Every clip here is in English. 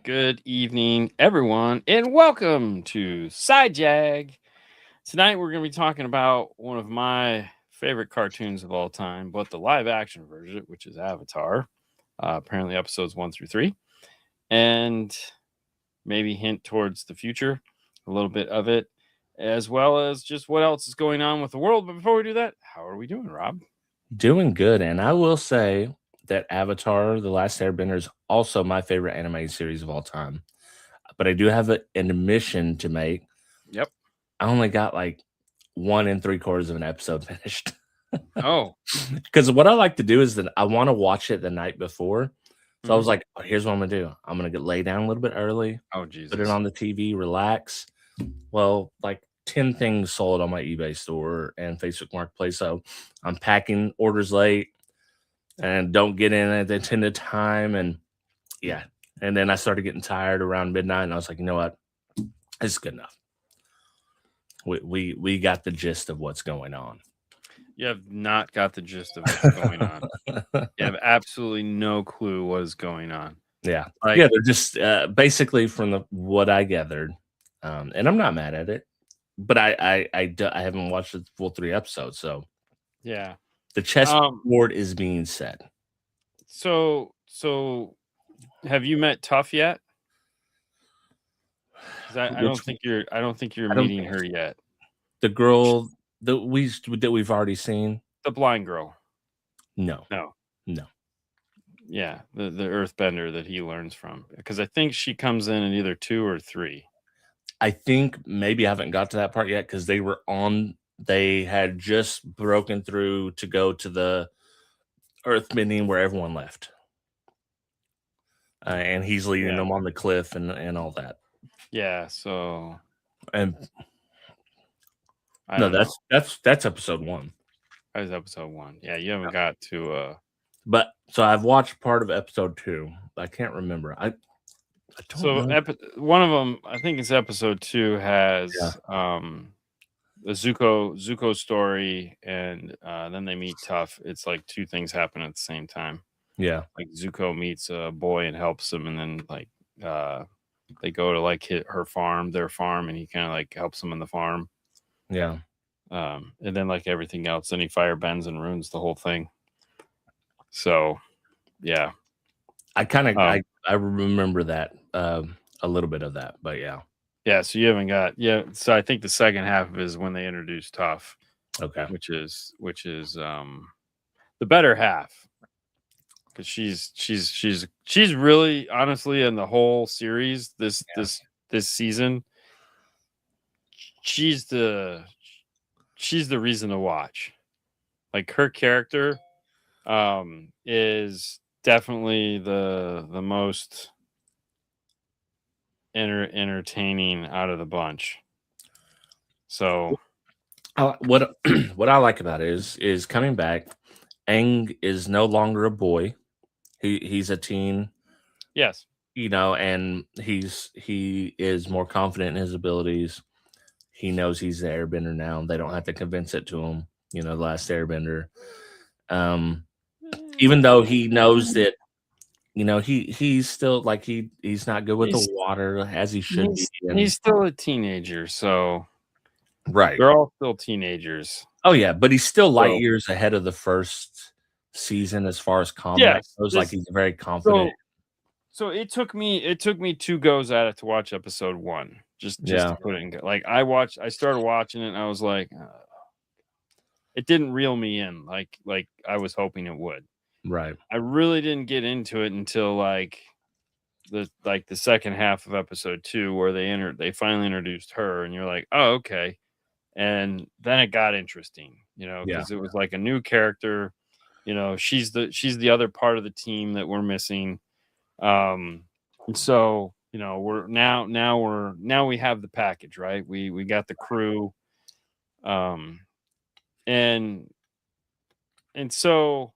Good evening, everyone, and welcome to Sidejag. Tonight, we're going to be talking about one of my favorite cartoons of all time, but the live action version, which is Avatar. Apparently, episodes 1 through 3, and maybe hint towards the future, a little bit of it, as well as just what else is going on with the world. But before we do that, how are we doing, Rob? Doing good, and I will say that Avatar: The Last Airbender is also my favorite animated series of all time. But I do have an admission to make. Yep. I only got like 1 3/4 of an episode finished. Oh. Because what I like to do is that I want to watch it the night before. So I was Mhm. like, oh, here's what I'm gonna do. I'm gonna get lay down a little bit early, Oh, put it Jesus. on the TV, relax. Well, like 10 things sold on my eBay store and Facebook Marketplace. So I'm packing orders late and don't get in at the intended time. And yeah. And then I started getting tired around midnight, and I was like, you know what? It's good enough. We got the gist of what's going on. You have not got the gist of what's going on. You have absolutely no clue what is going on. Yeah. Like, Yeah, they're just basically from what I gathered. And I'm not mad at it. But I haven't watched the full 3 episodes, so yeah. the chess Um. board is being set. So, have you met Tough yet? 'Cause I Which don't think you're I don't meeting think her yet. the girl that we've already seen. The blind girl. No, No. no. Yeah, the Earthbender that he learns from. Because I think she comes in at either 2 or 3. I think maybe I haven't got to that part yet because they had just broken through to go to the Earth bending where everyone left. And he's leading Yeah. them on the cliff and all that. Yeah. So And I no, don't know. that's episode 1. That was episode 1. Yeah, you haven't got to. But so I've watched part of episode 2. But I can't remember. I don't So know. one of them, I think it's episode 2, has Yeah. the Zuko story, and then they meet Tough. It's like 2 things happen at the same time. Yeah. Like Zuko meets a boy and helps him, and then like they go to like hit their farm, and he kind of like helps them in the farm. Yeah. And then like everything else, then he fire bends and ruins the whole thing. So yeah. I kind of I remember that a little bit of that, but yeah. Yeah, so you haven't got so I think the second half of it is when they introduce Tough, Okay. which is the better half. Because she's really, honestly, in the whole series this season, she's the reason to watch. Like, her character is definitely the most entertaining out of the bunch. So What what I like about it is coming back. Aang is no longer a boy. He's a teen, yes, and he is more confident in his abilities. He knows he's the airbender now. They don't have to convince it to him, the last airbender. Um Even though he knows that, he's still like he's not good with the he's water as he should be. he's still a teenager, so Right. they're all still teenagers. Oh yeah, but he's still light So years ahead of the first season as far as combat yes, goes. Like he's very confident. so it took me 2 goes at it to watch episode 1. Just Yeah. to put it in, like, I started watching it and I was like, it didn't reel me in like I was hoping it would. Right. I really didn't get into it until like the second half of episode 2, where they finally introduced her, and you're like, oh, okay. And then it got interesting, Yeah. because it was like a new character. She's the other part of the team that we're missing. And so, we're now we have the package, right? We got the crew. And so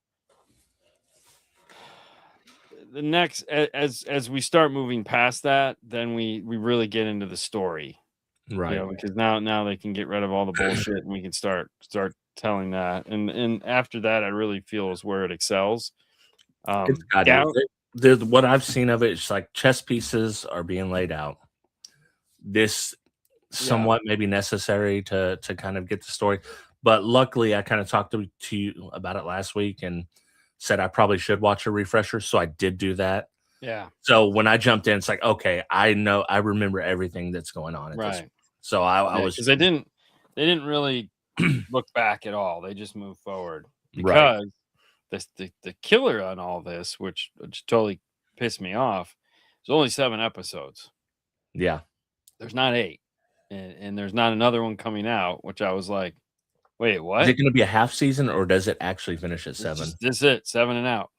the next, as we start moving past that, then we really get into the story, Right. because now they can get rid of all the bullshit, and we can start telling that. And after that, I really feel is where it excels. It's got Down it. what I've seen of it is like chess pieces are being laid out. This somewhat maybe necessary to kind of get the story, but luckily I kind of talked to you about it last week and said I probably should watch a refresher, so I did do that. Yeah. So when I jumped in, it's like, okay, I remember everything that's going on at this. Right. So I was because they didn't really look back at all. They just moved forward right. because the killer on all this, which totally pissed me off, is only 7 episodes. Yeah. There's not 8, and there's not another one coming out. Which I was like, wait, Is what? it going to be a half season or does it actually finish at 7? This is it, 7 and out.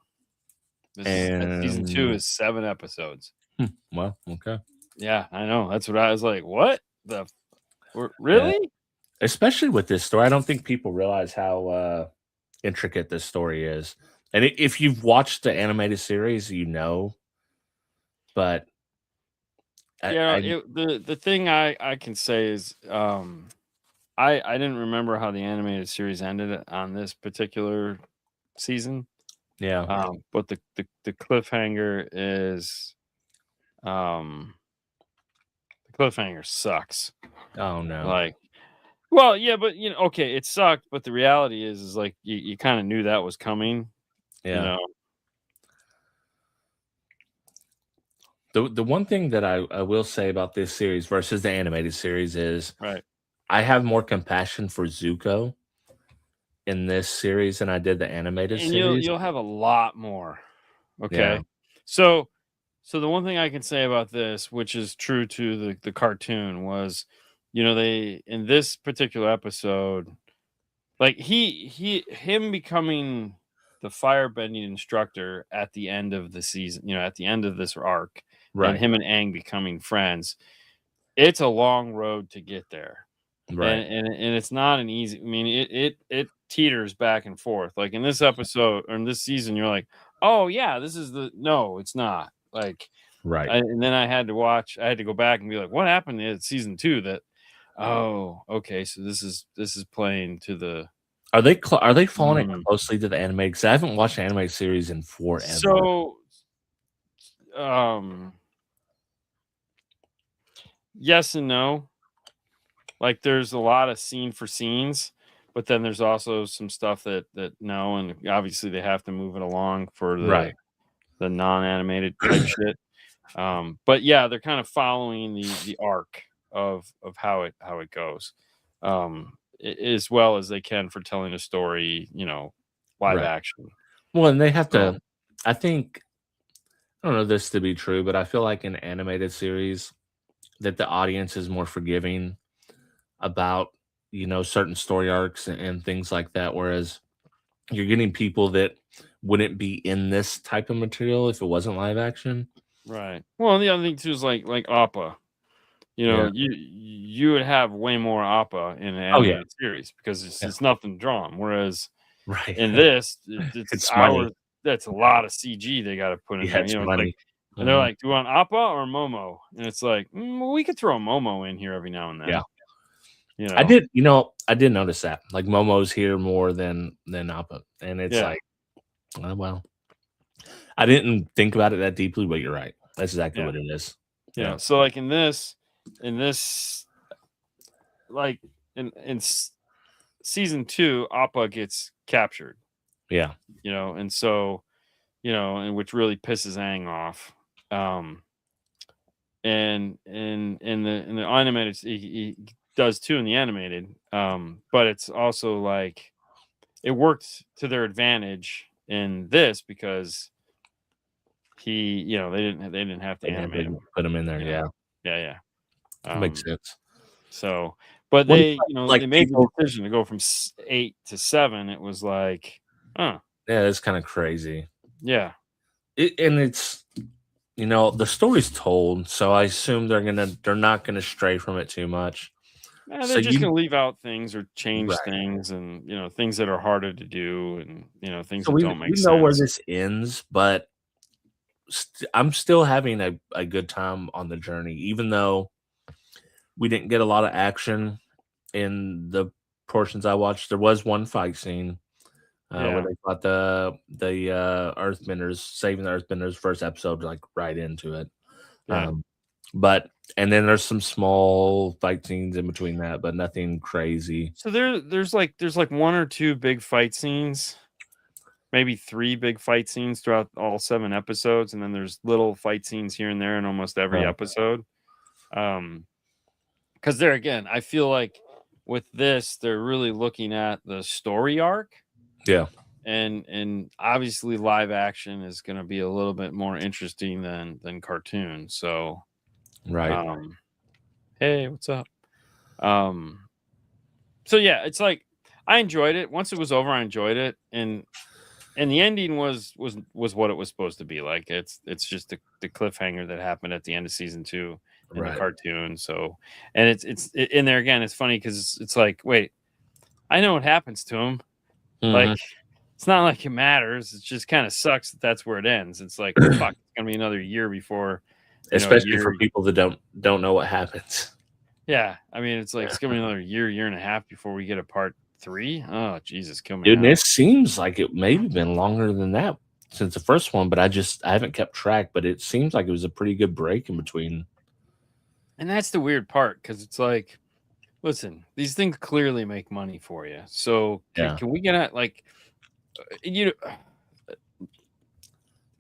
Season 2 And is 7 episodes. well, okay. Yeah, I know. That's what I was like. What the? Yeah. Really? Especially with this story, I don't think people realize how intricate this story is. And if you've watched the animated series, you know. But Yeah, the thing I can say is I didn't remember how the animated series ended on this particular season. yeah, But the cliffhanger is the cliffhanger sucks. oh no, Like, well, yeah, but okay, it sucked, but the reality is like you kind of knew that was coming, you yeah. know. The one thing that I will say about this series versus the animated series is Right. I have more compassion for Zuko in this series than I did the animated And series. you'll have a lot more. Yeah, Okay. So the one thing I can say about this, which is true to the cartoon, was, they in this particular episode, like him becoming the firebending instructor at the end of the season, at the end of this arc, and right, him and Aang becoming friends, it's a long road to get there. right, And it's not an easy. I mean, it teeters back and forth. Like in this episode or in this season, you're like, oh yeah, this is the no, it's not. Like, right. and then I had to go back and be like, what happened in season 2 that, oh, okay, so this is playing to the Are they following mm. closely to the anime? Because I haven't watched an anime series in forever. So yes and no. Like there's a lot of scene for scenes, but then there's also some stuff that no, and obviously they have to move it along for Right, the non-animated type shit. But yeah, they're kind of following the arc of how it goes, as well as they can for telling a story, live right. action. Well, and they have So to. I think I don't know this to be true, but I feel like in animated series that the audience is more forgiving about certain story arcs and things like that. Whereas you're getting people that wouldn't be in this type of material if it wasn't live action. right. Well, and the other thing too is like Appa. Yeah. You would have way more Appa in an Oh yeah. animated series because Yeah. it's nothing drawn. Whereas Right. in this, it's It's money. hours. That's a lot of CG they got to put in Yeah, there. it's It's like, money. and they're Mhm. like, "Do you want Appa or Momo?" And it's like, well, we could throw a Momo in here every now and Yeah. then. I did notice that. Like Momo's here more than Appa. And it's Yeah, like, oh, well. I didn't think about it that deeply, but you're right. That's exactly yeah, what it is. yeah. Yeah. So like in this, like in season 2, Appa gets captured. Yeah. And so and which really pisses Aang off. And in the animated, he does too in the animated. But it's also like it worked to their advantage in this because they didn't have to They had animate to him. put them in there. You know, Yeah. yeah. That makes sense. So, but What they about, like they made the people decision to go from 8 to 7. It was like, huh, yeah, that's kind of crazy. yeah, And it's the story's told, so I assume they're not gonna stray from it too much. they're So just you gonna leave out things or change right. things, and things that are harder to do, and things So that we don't make know where sense. this ends, but I'm still having a good time on the journey, even though we didn't get a lot of action in the portions I watched. There was one fight scene where they got the Earthbenders, saving the Earthbenders first episode, like right into it. Yeah. But and then there's some small fight scenes in between that, but nothing crazy. So there's like one or two big fight scenes, maybe 3 big fight scenes throughout all 7 episodes, and then there's little fight scenes here and there in almost every episode. Because there again, I feel like with this, they're really looking at the story arc. Yeah. And obviously live action is going to be a little bit more interesting than cartoon. So right. Hey, what's up? So yeah, it's like I enjoyed it. Once it was over, I enjoyed it, and the ending was what it was supposed to be. Like it's just the cliffhanger that happened at the end of season 2 in the cartoon. So, and it's in there again. It's funny because it's like, wait, I know what happens to him. Like it's not like it matters. It just kind of sucks that that's where it ends. It's like fuck, it's gonna be another year before. Especially for people that don't know what happens. Yeah, I mean, it's like it's gonna be another year and a half before we get a part 3. Oh Jesus, kill me! Dude, it seems like it maybe been longer than that since the first one, but I haven't kept track. But it seems like it was a pretty good break in between. And that's the weird part because it's like, listen, these things clearly make money for you. So can we get at like, you know?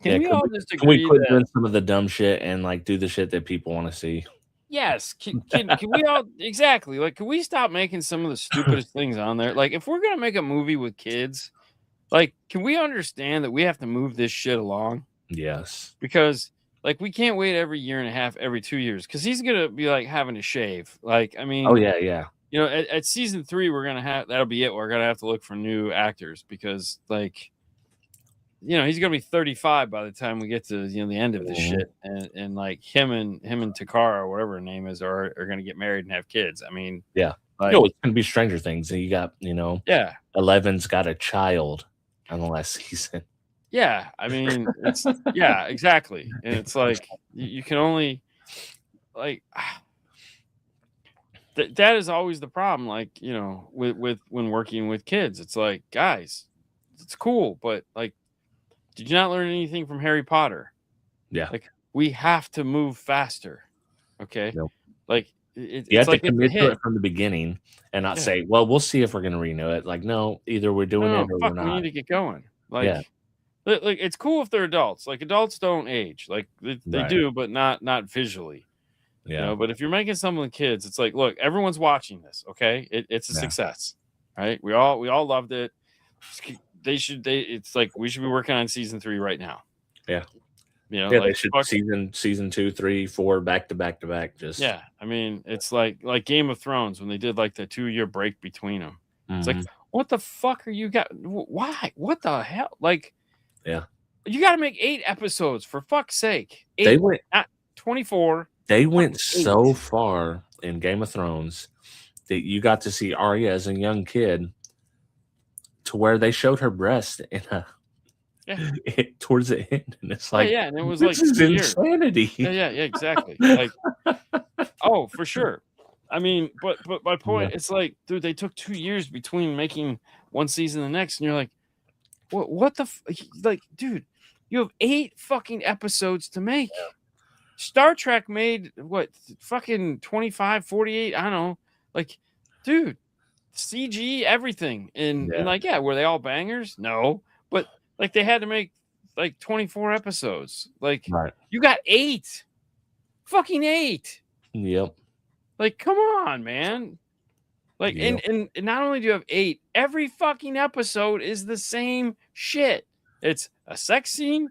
Can we all just agree quit doing some of the dumb shit and like do the shit that people want to see? Yes. Can we all exactly like? Can we stop making some of the stupidest things on there? Like, if we're gonna make a movie with kids, like, can we understand that we have to move this shit along? Yes. Because like we can't wait every year and a half, every 2 years, because he's gonna be like having to shave. Like, I mean, oh yeah. You know, at season 3, we're gonna have that'll be it. We're gonna have to look for new actors because like. You know, he's gonna be 35 by the time we get to the end of this shit, and like him and Takara or whatever her name is are gonna get married and have kids. I mean, yeah, like, it's gonna be Stranger Things, and you got 11's got a child on the last season. Yeah, I mean, it's exactly, and it's like you can only like that is always the problem. Like with when working with kids, it's like guys, it's cool, but like. Did you not learn anything from Harry Potter? Yeah. Like, we have to move faster. Okay. Yep. Like, you have like to commit to it from the beginning and not say, well, we'll see if we're going to renew it. Like, no, either we're doing it or we're not. We need to get going. Like, like, it's cool if they're adults. Like, adults don't age. Like, they do, but not visually. Yeah. But if you're making something with kids, it's like, look, everyone's watching this. Okay. It's a success. Right. We all loved it. It's like we should be working on season 3 right now. Yeah. Like, they should season 2, 3, 4 back to back to back. Just I mean, it's like Game of Thrones when they did like the 2-year break between them. It's like, what the fuck are you got? Why? What the hell? Like, you got to make 8 episodes for fuck's sake. 8, they went not 24. They went so far in Game of Thrones that you got to see Arya as a young kid. To where they showed her breast in towards the end, and it's like, and it was this like is insanity. Yeah, exactly. Like, oh, for sure. I mean, but my point, it's like, dude, they took 2 years between making one season and the next, and you're like, what the like, dude, you have 8 fucking episodes to make. Star Trek made what fucking 25, 48, I don't know, like, dude. CG everything and like were they all bangers? No, but like they had to make like 24 episodes. Like you got 8, fucking 8. Yep. Like come on, man. Like and not only do you have 8, every fucking episode is the same shit. It's a sex scene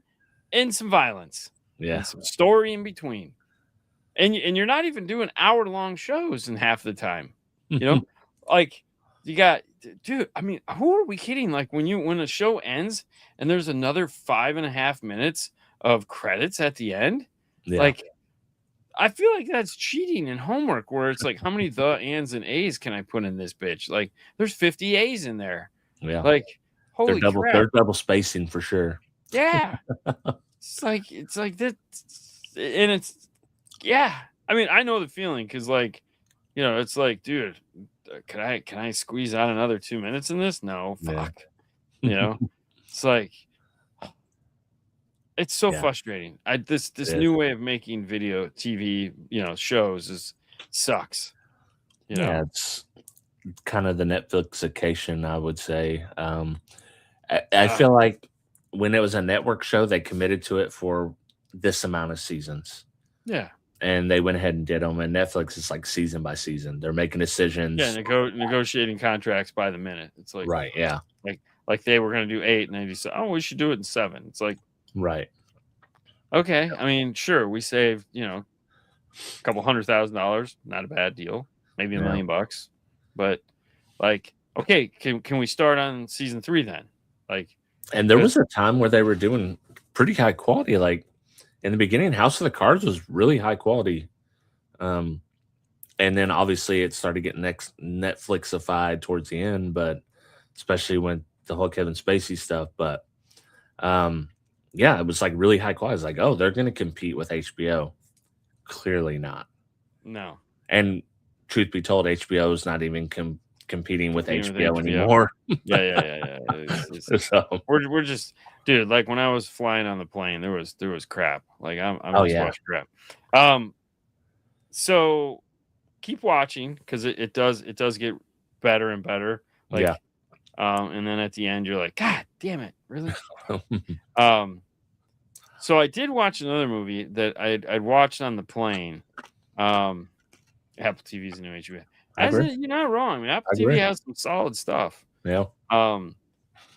and some violence. Yeah. And some story in between. And you're not even doing hour-long shows in half the time. Like. You got, dude. I mean, who are we kidding? Like when a show ends and there's another 5.5 minutes of credits at the end, like I feel like that's cheating and homework. Where it's like, how many the, ands, and a's can I put in this bitch? Like, there's 50 a's in there. Yeah, like holy crap. They're double spacing for sure. Yeah, it's like that, and it's I mean, I know the feeling because like, it's like, dude. Can I squeeze out another 2 minutes in this? No, fuck. You know, it's like it's so Yeah, frustrating. This it is. new way of making video TV, shows sucks. You Yeah, know, it's kind of the Netflixification, I would say. I uh, feel like when it was a network show, they committed to it for this amount of seasons, yeah, and they went ahead and did them. And Netflix is like season by season; they're making yeah. decisions. Negotiating contracts by the minute. It's like Right? Yeah. like they were going to do 8, and they just said, "Oh, we should do it in 7." It's like, Right. okay, I mean, sure, we saved a couple $100,000, not a bad deal, maybe $1 Yeah. million bucks, but like, okay, can we start on season 3 then? Like, And there was because a time where they were doing pretty high quality. Like in the beginning, House of the Cards was really high quality. Um, and then obviously it started getting Netflixified towards the end, but especially when the whole Kevin Spacey stuff. But um, yeah, it was like really high quality. It's like, oh, they're going to compete with HBO. Clearly not. no, And truth be told, HBO is not even competing with competing with HBO HBO. anymore. Yeah. So, We're just, dude. Like when I was flying on the plane, there was crap. Like I'm oh just yeah, watching crap. So keep watching because it does get better and better. Like, yeah. and then at the end you're like, God damn it, really? So I did watch another movie that I'd watched on the plane. Apple TV's a new HBO. I agree. You're not wrong. Man. Apple I TV agree. has some solid stuff. Yeah.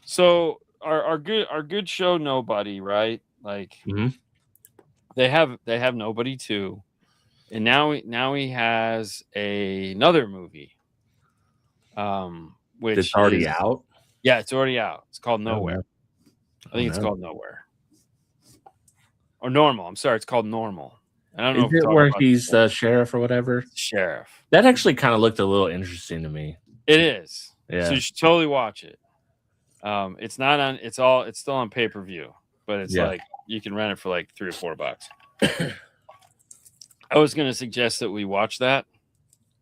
So our good show Nobody, right? Like Mhm. they have Nobody too, and now he has another movie. Which It's already is out. yeah, it's already out. It's called Oh, Nowhere. no. I think Oh, it's no. called Nowhere or Normal. I'm sorry, it's called Normal. And I don't know Is if we're it talking where about he's the sheriff or whatever? sheriff. That actually kind of looked a little interesting to me. It is. So Yeah. you should totally watch it. It's not on. It's still on pay-per-view, but it's Yeah. like you can rent it for like $3 or $4. I was going to suggest that we watch that.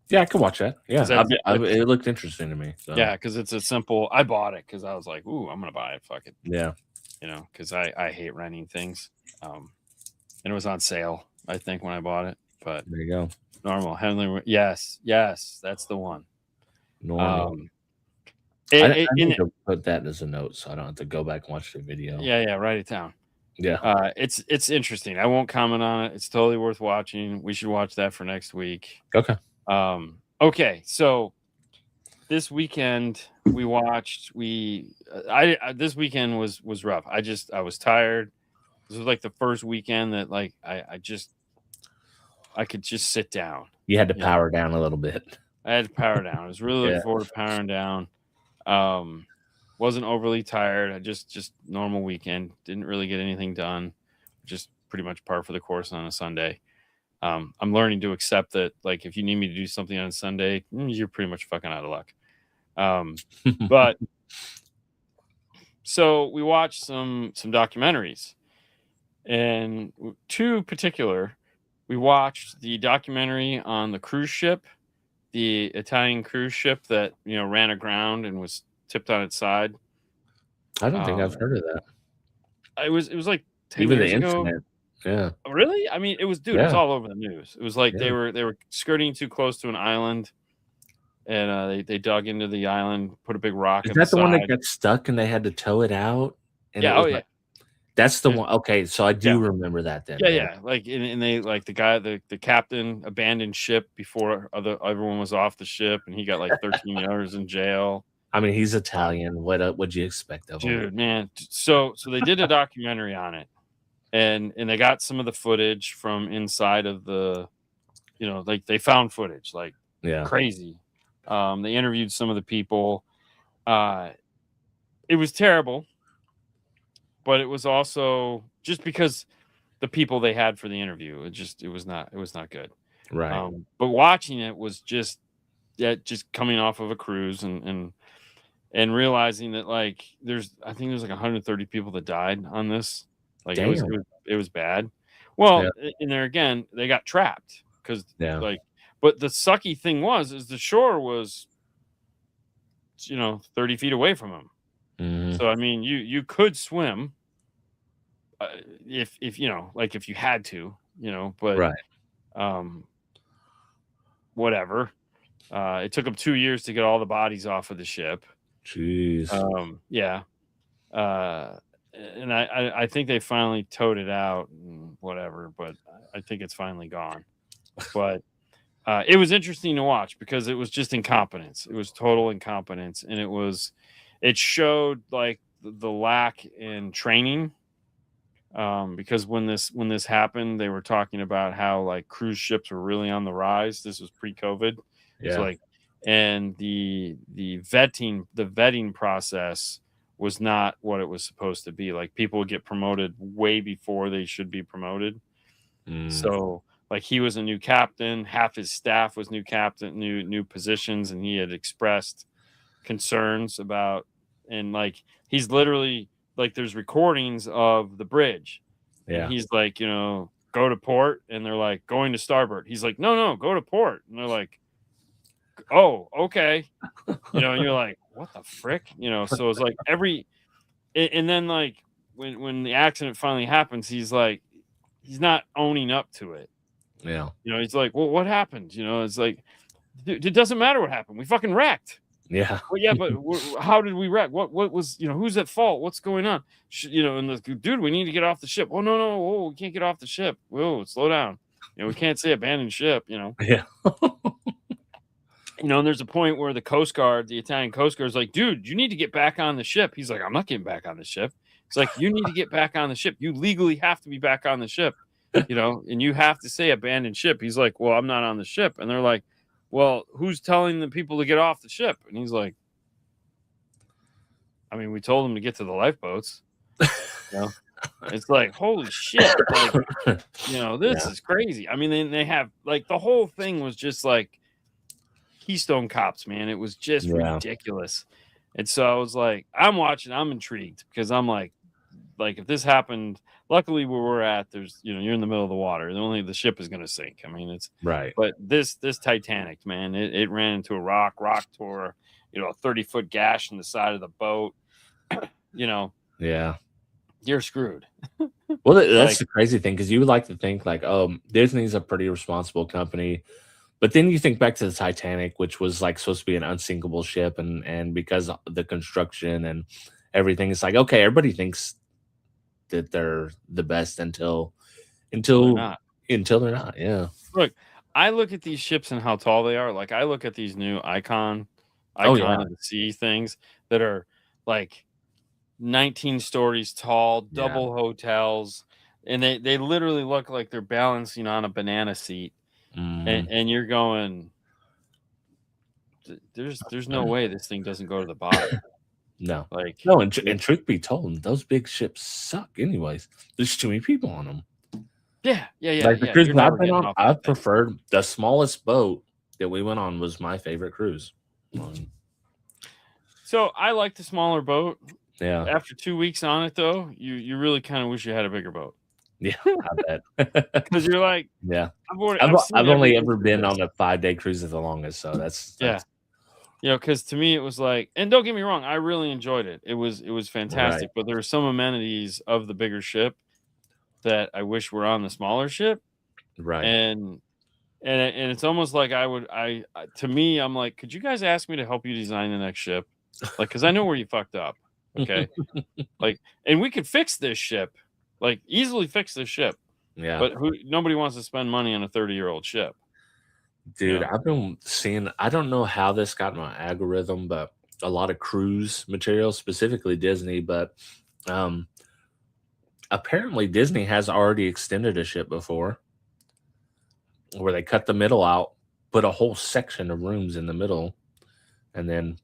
Yeah, I could watch that. Yeah, 'Cause that's- it looked interesting to me. So. Yeah, because it's a simple. I bought it because I was like, "Ooh, I'm gonna buy it." Fuck it, Yeah. because I hate renting things. And it was on sale, I think, when I bought it. But There you go. Normal Henley, yes, that's the one. Normal. I need to put that as a note so I don't have to go back and watch the video. Yeah, write it down. Yeah. It's interesting. I won't comment on it. It's totally worth watching. We should watch that for next week. Okay. Okay, so this weekend we watched. This weekend was rough. I was tired. This was like the first weekend that like I could just sit down. You had to power down a little bit. I had to power down. I was really looking forward to powering down. Wasn't overly tired. I just normal weekend. Didn't really get anything done. Just pretty much par for the course on a Sunday. I'm learning to accept that, like, if you need me to do something on a Sunday, you're pretty much fucking out of luck. But so we watched some documentaries, and two particular. We watched the documentary on the cruise ship, the Italian cruise ship that ran aground and was tipped on its side. I don't think I've heard of that. It was like 10 Even years the ago. incident. Yeah. Really? I mean, it was, dude. It was all over the news. It was like Yeah. they were skirting too close to an island, and they dug into the island, put a big rock. Is that the one that got stuck and they had to tow it out? And yeah. it was Oh yeah. like, that's the one. Okay, so I do remember that then. Yeah. Like, and they like the guy, the captain abandoned ship before everyone was off the ship, and he got like 13 years in jail. I mean, he's Italian. What'd you expect of him? Dude, man. So they did a documentary on it, and they got some of the footage from inside of the, like they found footage, like crazy. They interviewed some of the people. It was terrible, but it was also just because the people they had for the interview. It was not good. Right. But watching it was just coming off of a cruise and realizing that like I think there's like 130 people that died on this. Like it was bad. Well, in there again, they got trapped because like, but the sucky thing is the shore was 30 feet away from them. Mhm. So I mean, you could swim if you know, like if you had to, you know, but Right. um, whatever. It took them 2 years to get all the bodies off of the ship. Jeez. Yeah. Uh, and I think they finally towed it out and whatever, but I think it's finally gone. But it was interesting to watch because it was just incompetence. It was total incompetence, and it showed like the lack in training. Because when this happened, they were talking about how like cruise ships were really on the rise. This was pre-COVID, so Yeah. like, and the vetting process was not what it was supposed to be. Like people would get promoted way before they should be promoted. Mm. So like he was a new captain, half his staff was new captain, new positions, and he had expressed concerns about, and like he's literally like there's recordings of the bridge, and Yeah. he's like, you know, go to port, and they're like going to starboard. He's like, no, go to port, and they're like, oh, okay, you know, and you're like, what the frick, you know? So it's like and then like when the accident finally happens, he's like, he's not owning up to it. Yeah. You know, he's like, well, what happened? You know, it's like, dude, it doesn't matter what happened. We fucking wrecked. Yeah. Well, yeah, but how did we wreck? What was, you know, who's at fault? What's going on? You know, and the dude, we need to get off the ship. Oh, no, whoa, we can't get off the ship. Whoa, slow down. You know, we can't say abandoned ship, you know. Yeah. You know, and there's a point where the Coast Guard, the Italian Coast Guard is like, dude, you need to get back on the ship. He's like, I'm not getting back on the ship. It's like, you need to get back on the ship. You legally have to be back on the ship, you know, and you have to say abandoned ship. He's like, well, I'm not on the ship. And they're like, well, who's telling the people to get off the ship? And he's like, I mean, we told them to get to the lifeboats. You know? It's like, holy shit. Like, you know, this is crazy. I mean, they have like the whole thing was just like Keystone Cops, man. It was just ridiculous. And so I was like, I'm watching, I'm intrigued because I'm like if this happened, luckily where we're at, there's, you know, you're in the middle of the water. The ship is gonna sink. I mean, it's Right. but this Titanic, man, it ran into a rock tore, you know, a 30-foot gash in the side of the boat. You know, Yeah. you're screwed. Well, that's Like, the crazy thing because you would like to think like, oh, Disney's a pretty responsible company, but then you think back to the Titanic, which was like supposed to be an unsinkable ship, and because of the construction and everything, it's like okay, everybody thinks that they're the best until they're not. until they're not. Yeah. Look, I look at these ships and how tall they are. Like I look at these new Oh yeah. icon of the sea things that are like 19 stories tall, Yeah. double hotels, and they literally look like they're balancing on a banana seat. Mhm. And you're going, there's no way this thing doesn't go to the bottom. No. Like, No, and truth be told, those big ships suck anyways. There's too many people on them. yeah. Like the You're cruises I've never been getting on, off I that thing. preferred the smallest boat that we went on was my favorite cruise. So I like the smaller boat. Yeah. After 2 weeks on it, though, you really kind of wish you had a bigger boat. Yeah, I bet. Because you're like, Yeah. I've seen I've only everything ever for been this. on a 5-day cruise at the longest, so that's Yeah. You know, because to me it was like, and don't get me wrong, I really enjoyed it. It was right. fantastic, but there were some amenities of the bigger ship that I wish were on the smaller ship, Right. and it's almost like to me, I'm like, could you guys ask me to help you design the next ship? Like, because I know where you fucked up. Okay, like, and we could fix this ship, like easily fix this ship, Yeah. but nobody wants to spend money on a 30-year-old ship. Dude, Yeah. I've been seeing I don't know how this got in my algorithm, but a lot of cruise material, specifically Disney, but um apparently Disney has already extended a ship before where they cut the middle out, put a whole section of rooms in the middle, and then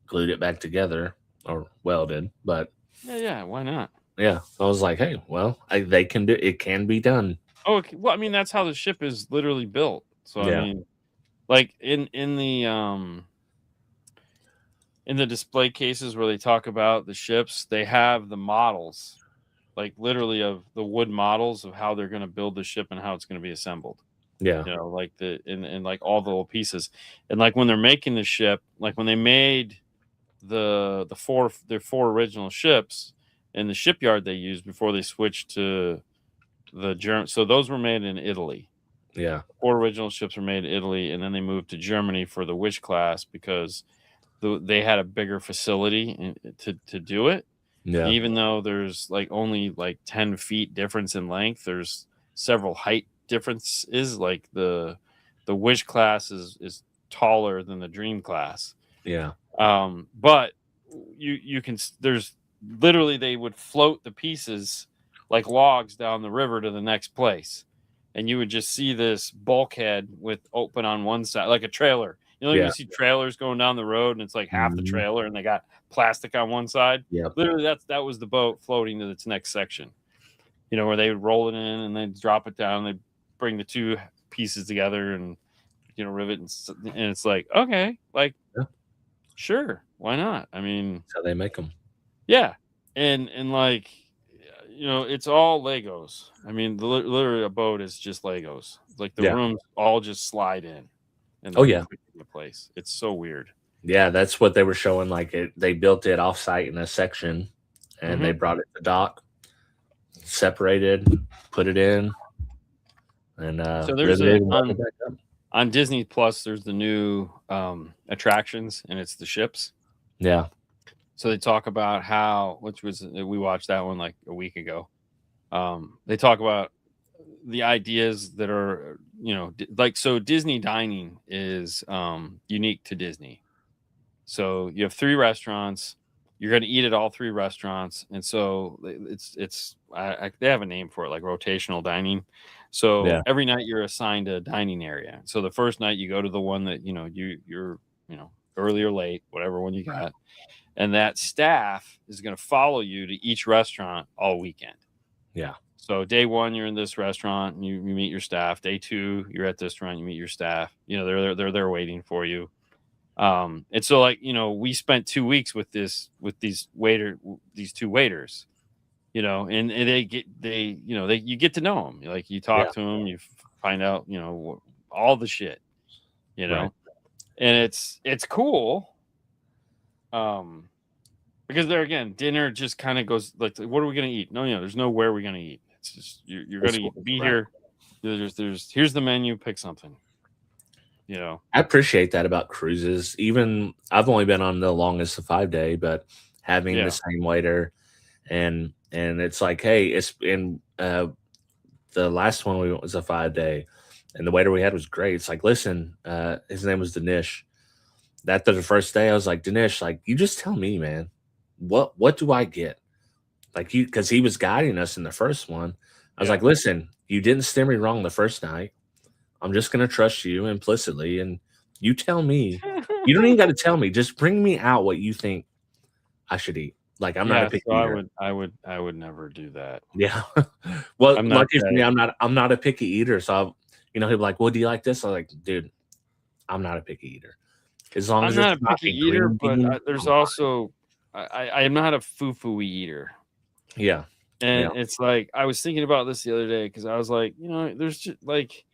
glued it back together or welded. But Yeah, why not? yeah, I was like, hey, well, they can do it, can be done. Oh, okay. Well, I mean, that's how the ship is literally built. So I Yeah. mean, like in the display cases where they talk about the ships, they have the models, like literally of the wood models of how they're going to build the ship and how it's going to be assembled. Yeah. You know, like and like all the little pieces. And like when they're making the ship, like when they made their four original ships in the shipyard they used before they switched to the German. So those were made in Italy. Yeah. 4 original ships were made in Italy, and then they moved to Germany for the Wish class because they had a bigger facility to do it. Yeah. Even though there's like only like 10 feet difference in length, there's several height differences. Like the Wish class is taller than the Dream class. Yeah. But you can, there's literally, they would float the pieces like logs down the river to the next place, and you would just see this bulkhead with open on one side like a trailer. You know, you see trailers going down the road and it's like half the trailer and they got plastic on one side. Yeah. Literally that was the boat floating to its next section. You know, where they would roll it in and then drop it down. They bring the two pieces together and, you know, rivet and it's like, okay, like, sure, why not? I mean, that's how they make them. Yeah. And like, you know, it's all Legos. I mean, literally a boat is just Legos. Like the rooms all just slide in. And the place. It's so weird. Yeah, that's what they were showing. Like they built it offsite in a section, and they brought it to dock, separated, put it in, and so there's on Disney Plus. There's the new attractions, and it's the ships. Yeah. So they talk about how, we watched that one like a week ago. They talk about the ideas that are, you know, like, so Disney dining is unique to Disney. So you have 3 restaurants. You're going to eat at all 3 restaurants, and so they have a name for it, like rotational dining. So every night you're assigned a dining area. So the first night you go to the one that, you know, you're you know, early or late, whatever one you got, and that staff is going to follow you to each restaurant all weekend. Yeah. So day 1, you're in this restaurant and you meet your staff. Day 2, you're at this restaurant, you meet your staff. You know, they're there waiting for you. And so, like, you know, we spent 2 weeks with these 2 waiters, you know, and you get to know them. Like, you talk to them, you find out, you know, all the shit, you know, and it's cool. Because there again, dinner just kind of goes like, what are we gonna eat? No, you know, there's no where we're gonna eat. It's just you're gonna be here. Here's the menu. Pick something. You know, I appreciate that about cruises. Even I've only been on the longest of 5-day, but having the same waiter, and it's like, hey, it's in the last one we went was a 5-day, and the waiter we had was great. It's like, listen, his name was Dinesh. After the first day, I was like, Dinesh, like, you just tell me, man, what do I get? Like, because he was guiding us in the first one. I was like, listen, you didn't steer me wrong the first night. I'm just going to trust you implicitly. And you tell me, you don't even got to tell me, just bring me out what you think I should eat. Like, I'm not a picky eater. I would never do that. Yeah. Well, lucky for me, I'm not a picky eater. So, you know, he'll be like, well, do you like this? I'm like, dude, I'm not a picky eater. As long as I'm not a picky eater, but there's also, I am not a foo-foo eater. Yeah. And it's like, I was thinking about this the other day because I was like, you know, there's just like,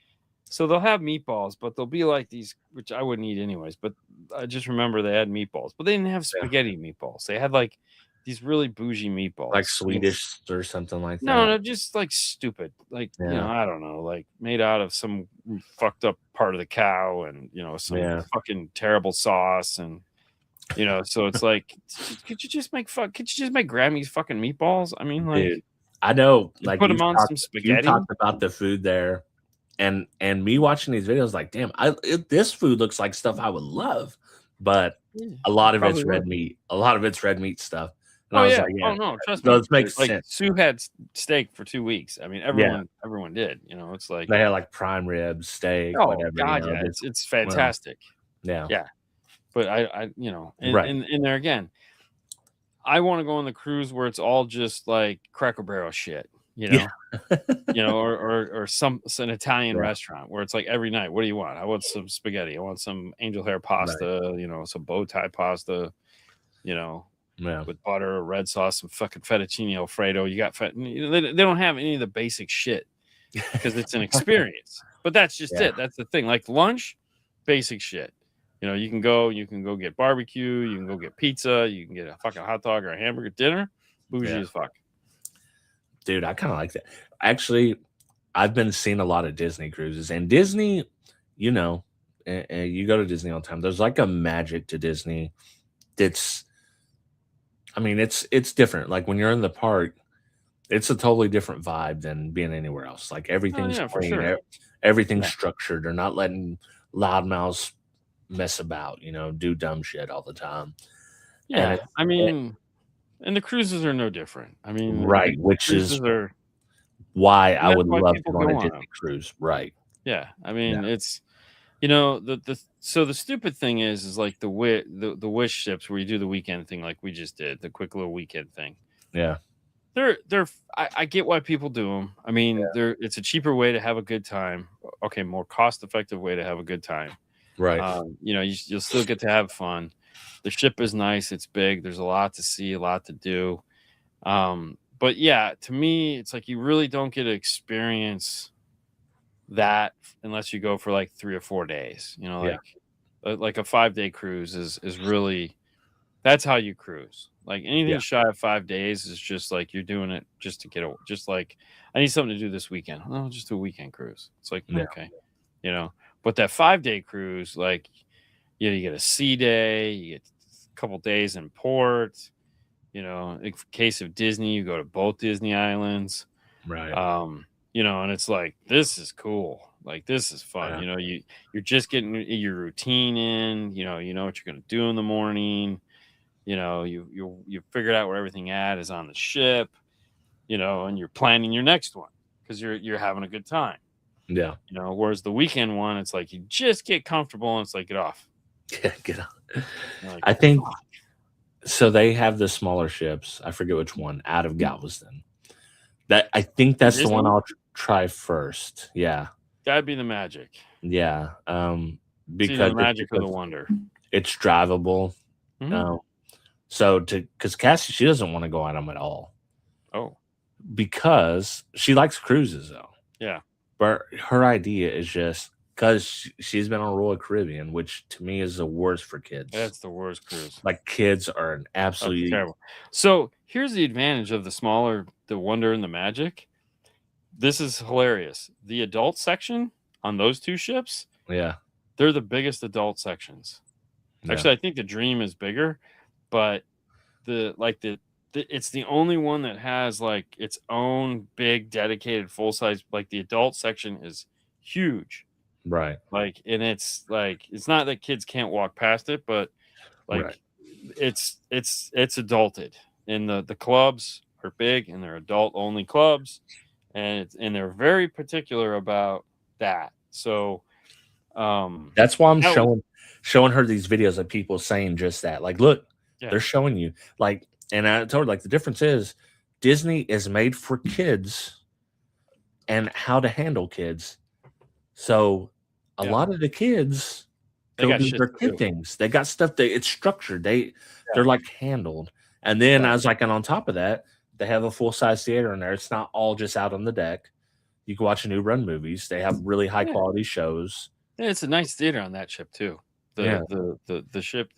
so they'll have meatballs, but they'll be like these, which I wouldn't eat anyways. But I just remember they had meatballs, but they didn't have spaghetti meatballs. They had like these really bougie meatballs, like Swedish or something like that. No, just like stupid, like you know, I don't know, like made out of some fucked up part of the cow, and you know, some fucking terrible sauce, and you know, so it's like, could you just make Grammy's fucking meatballs? I mean, like, dude, I know, like, put them on some spaghetti. You talked about the food there. And me watching these videos, like, damn, this food looks like stuff I would love, but a lot of it's red meat. A lot of it's red meat stuff. And I was like, oh no, trust me. It makes sense. Sue had steak for 2 weeks. I mean, everyone did. You know, it's like they had like prime ribs, steak. Oh whatever, God, you know, it's fantastic. Well, yeah. But I you know, and there again, I want to go on the cruise where it's all just like Cracker Barrel shit. You know, you know, or some Italian restaurant where it's like every night, what do you want? I want some spaghetti. I want some angel hair pasta. You know, some bow tie pasta. You know, with butter, red sauce, some fucking fettuccine Alfredo. You got they don't have any of the basic shit because it's an experience. But that's just it. That's the thing. Like lunch, basic shit. You know, you can go get barbecue, you can go get pizza, you can get a fucking hot dog or a hamburger dinner, bougie Yeah. as fuck. Dude, I kind of like that. Actually, I've been seeing a lot of Disney cruises, and Disney, you know, and you go to Disney all the time. There's like a magic to Disney that's, I mean, it's different. Like when you're in the park, it's a totally different vibe than being anywhere else. Like Oh everything's yeah, for clean, sure. everything's Yeah. structured. They're not letting loudmouths mess about, you know, do dumb shit all the time. And Yeah. I it, mean, and the cruises are no different. I mean, the right, which is cruises are, why I and that's would why love to people go on go a on them. Disney cruise. Right. Yeah. I Yeah. mean, it's, you know, so the stupid thing is like the wish ships where you do the weekend thing like we just did, the quick little weekend thing. Yeah. I get why people do them. I mean, it's a cheaper way to have a good time. Okay, more cost effective way to have a good time. Right. You know, you'll still get to have fun. The ship is nice. It's big. There's a lot to see, a lot to do. But yeah, to me, it's like you really don't get to experience that unless you go for like 3 or 4 days. You know, Yeah. like a 5 day cruise is really, that's how you cruise. Like anything Yeah. shy of 5 days is just like you're doing it just to just like I need something to do this weekend. Oh, I'll just do a weekend cruise. It's like Yeah. okay, you know. But that 5 day cruise, like you get a sea day, you get a couple days in port. You know, in case of Disney, you go to both Disney islands. Right. You know, and it's like this is cool. Like this is fun. Yeah. You know, you're just getting your routine in. You know what you're gonna do in the morning. You know, you figured out where everything at is on the ship. You know, and you're planning your next one because you're having a good time. Yeah. You know, whereas the weekend one, it's like you just get comfortable and it's like get off. Yeah. Get on. Like, I think so. They have the smaller ships. I forget which one. Out of Galveston. That I think that's the one Disney? I'll try first. Yeah. That'd be the magic. Yeah. It's either Because the magic or the wonder. it's drivable. Mhm. So because Cassie, she doesn't want to go on them at all Oh, because she likes cruises though. yeah. But her idea is just because she's been on Royal Caribbean, which to me is the worst for kids. That's the worst cruise. Like kids are an That's absolutely terrible. So here's the advantage of the smaller, the wonder and the magic. This is hilarious. The adult section on those two ships, yeah. they're the biggest adult sections. Yeah. Actually, I think the Dream is bigger, but it's the only one that has like its own big dedicated full size. Like the adult section is huge. Right. Like, and it's not that kids can't walk past it, but like Right. it's adulted. And the clubs are big and they're adult only clubs, and they're very particular about that. So That's why I'm that was- showing her these videos of people saying just that. Like, look, Yeah. they're showing you. Like, and I told her like the difference is Disney is made for kids and how to handle kids. So a Yeah. lot of the kids They go got do shit their to kid do. things. They got stuff that it's structured. They're like handled. And then I was like, and on top of that, they have a full size theater in there. It's not all just out on the deck. You can watch new run movies. They have really high quality shows. Yeah, it's a nice theater on that ship too. The ship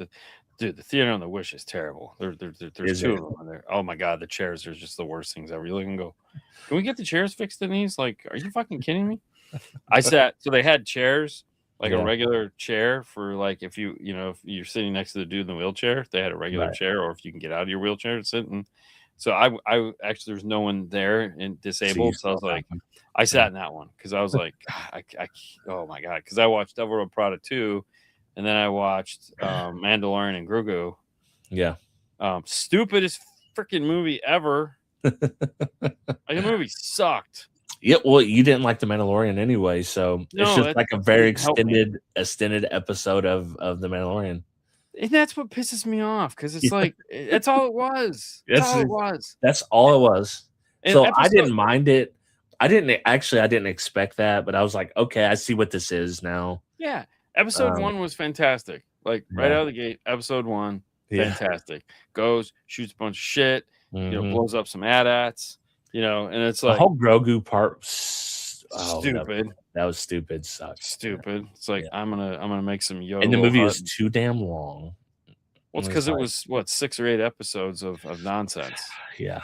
dude, the theater on the Wish is terrible. There's two of them on there. Oh my god, the chairs are just the worst things ever. You look and go, can we get the chairs fixed in these? Like, are you fucking kidding me? So they had chairs, like a regular chair for like if you're sitting next to the dude in the wheelchair, they had a regular chair, or if you can get out of your wheelchair and sit in. So I actually there's no one there and disabled. So I was like, I sat in that one because I was like, oh my god, because I watched Devil Road Prada 2, and then I watched Mandalorian and Grogu. Yeah. Stupidest freaking movie ever. Like the movie sucked. Yeah, well, you didn't like The Mandalorian anyway, so it's just like a very extended episode of The Mandalorian. And that's what pisses me off because it's like that's all it was. That's all it was. That's all it was. And so I didn't mind it. I didn't expect that, but I was like, okay, I see what this is now. Yeah. Episode 1 was fantastic. Like right out of the gate, episode 1, fantastic. Goes, shoots a bunch of shit, blows up some AT-ATs, and it's like the whole Grogu part Stupid. That was stupid. Sucked. Stupid. It's like Yeah. I'm gonna make some Yoda. And the movie was Hut. too damn long. Well, it's because it was what 6 or 8 episodes of nonsense. Yeah.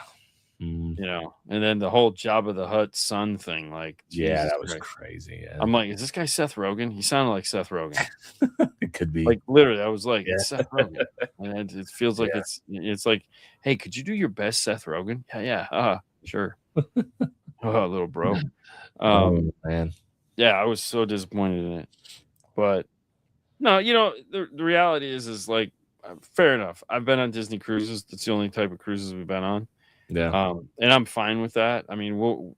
You know, and then the whole Jabba the Hutt son thing, like, Yeah, Jesus that was Christ. crazy. Yeah. I'm like, is this guy Seth Rogen? He sounded like Seth Rogen. It could be. Like literally, I was like, Yeah. it's Seth Rogen. And it feels like it's like, hey, could you do your best Seth Rogen? Yeah, sure. Oh, little bro. Oh man. Yeah, I was so disappointed in it. But no, you know, the reality is like fair enough. I've been on Disney cruises. That's the only type of cruises we've been on. Yeah. And I'm fine with that. I mean, we'll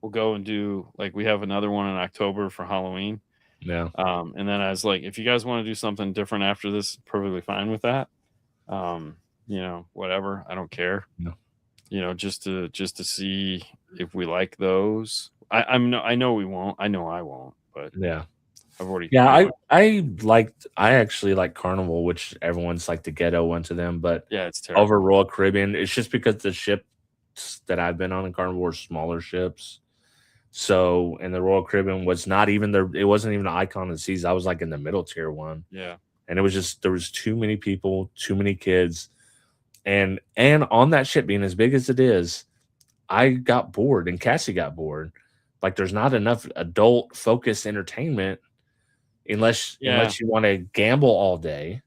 go and do, like, we have another one in October for Halloween. Yeah. And then I was like, if you guys want to do something different after this, perfectly fine with that. You know, whatever. I don't care. Yeah. You know, just to see if we like those. I know we won't. I know I won't, but Yeah. I've already. Yeah, I actually like Carnival, which everyone's like the ghetto one to them, but yeah, it's terrible. over Royal Caribbean, it's just because the ships that I've been on in Carnival were smaller ships. So, and the Royal Caribbean was not even it wasn't even an icon of the seas. I was like in the middle tier one. Yeah. And it was just, there was too many people, too many kids. And on that ship being as big as it is, I got bored and Cassie got bored. Like there's not enough adult focused entertainment unless you want to gamble all day.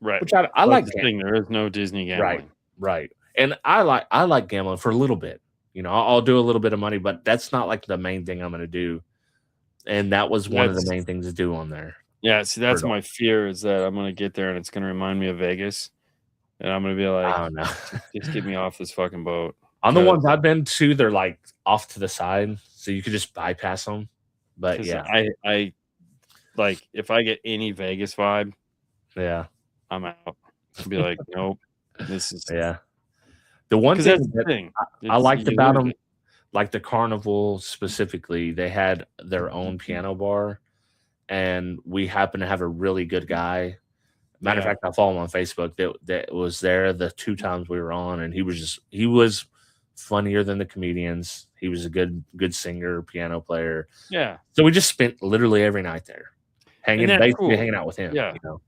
Right. Which I like the thing. There is no Disney gambling. Right. And I like gambling for a little bit. You know, I'll do a little bit of money, but that's not like the main thing I'm going to do. And that was one of the main things to do on there. Yeah, see, that's my fear, is that I'm going to get there and it's going to remind me of Vegas. And I'm going to be like, I don't know. just get me off this fucking boat. On the ones I've been to, they're like off to the side, so you could just bypass them. But yeah, I like, if I get any Vegas vibe, yeah, I'm out. I'll be like, nope, this is The one thing I liked about them, like the Carnival specifically, they had their own piano bar, and we happened to have a really good guy. Matter of fact, I follow him on Facebook. That was there the 2 times we were on, and he was funnier than the comedians. He was a good singer, piano player. Yeah. So we just spent literally every night there, hanging out with him. Yeah. You know?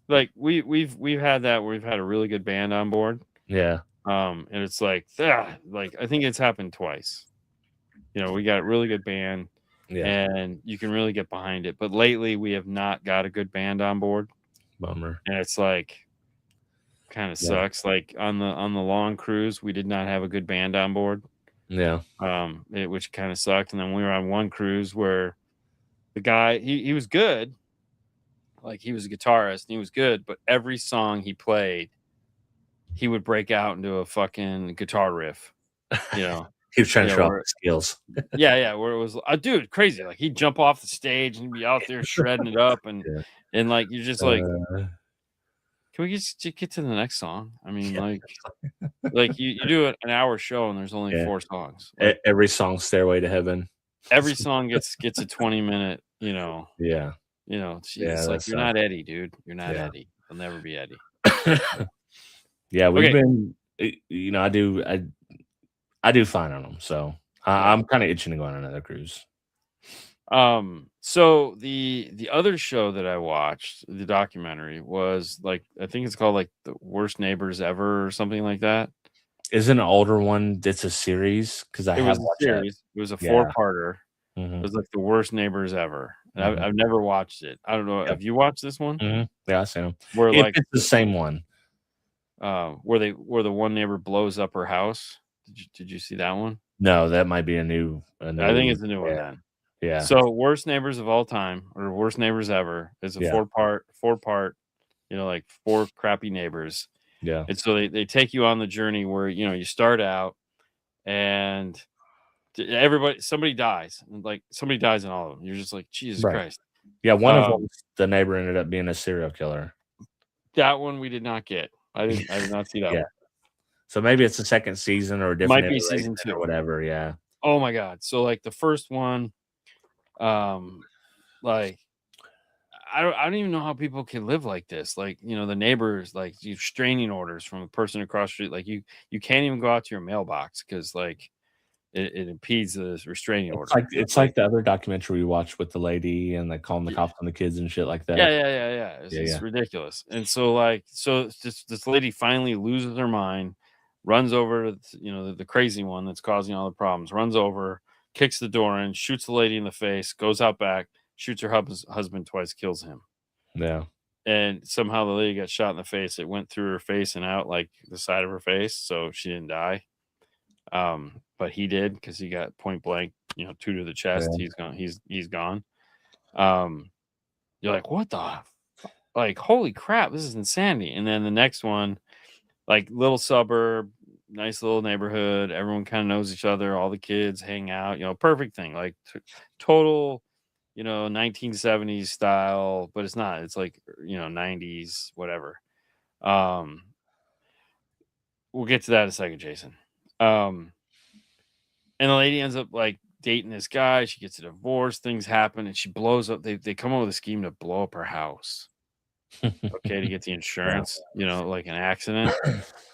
Like we've had that where we've had a really good band on board. Yeah. And it's like I think it's happened twice. You know, we got a really good band, and you can really get behind it. But lately, we have not got a good band on board. Bummer. And it's like, kind of sucks. Like on the long cruise, we did not have a good band on board. Yeah. Which kind of sucked. And then we were on one cruise where the guy, he was good. Like, he was a guitarist and he was good, but every song he played, he would break out into a fucking guitar riff. You know, he was trying to show off his skills. yeah, where it was, dude, crazy. Like, he'd jump off the stage and he'd be out there shredding it up, and like, you're just like, can we just get to the next song? I mean, like you do an hour show and there's only 4 songs. Like, every song, Stairway to Heaven. Every song gets a 20-minute. You know. Yeah. You know, it's like, you're not Eddie, dude. You're not Eddie. You'll never be Eddie. Yeah, we've been. You know, I do fine on them, so I'm kind of itching to go on another cruise. So the other show that I watched, the documentary, was like, I think it's called like The Worst Neighbors Ever or something like that. Isn't an older one that's a series? Because I have watched it. It was a 4-parter. Mm-hmm. It was like The Worst Neighbors Ever. And I've never watched it. I don't know. Have you watched this one? Mm-hmm. Yeah, I've seen them. Where it's the same one. Where the one neighbor blows up her house. Did you see that one? No, that might be a new. I think it's a new one then. Yeah. So, Worst Neighbors of All Time, or Worst Neighbors Ever, is a 4-part. You know, like 4 crappy neighbors. Yeah. And so they take you on the journey where, you know, you start out and somebody dies, and like somebody dies in all of them. You're just like, Jesus Christ. Yeah, one of them, the neighbor ended up being a serial killer. That one we did not get. I did not see that one. So maybe it's the second season or a different. Might be season 2 or whatever. Yeah. Oh my God. So like the first one, like I don't even know how people can live like this. Like, you know, the neighbors, like, you restraining orders from a person across the street. Like, you can't even go out to your mailbox because, like, it impedes the restraining order. It's like the other documentary we watched with the lady and they calling the cops on the kids and shit like that. Yeah. It's ridiculous. And so this lady finally loses her mind, runs over to the crazy one that's causing all the problems, runs over, kicks the door in, shoots the lady in the face, goes out back, shoots her husband twice, kills him. Yeah. And somehow the lady got shot in the face. It went through her face and out like the side of her face, so she didn't die. But he did, because he got point blank, 2 to the chest. Yeah. He's gone. You're like, what the like, holy crap, this is insanity. And then the next one, like, little suburb, nice little neighborhood, everyone kind of knows each other, all the kids hang out, perfect thing, like total 1970s style, but it's not. It's like 90s, whatever. We'll get to that in a second, Jason. And the lady ends up like dating this guy. She gets a divorce. Things happen, and she blows up. They come up with a scheme to blow up her house. Okay, to get the insurance. Like an accident.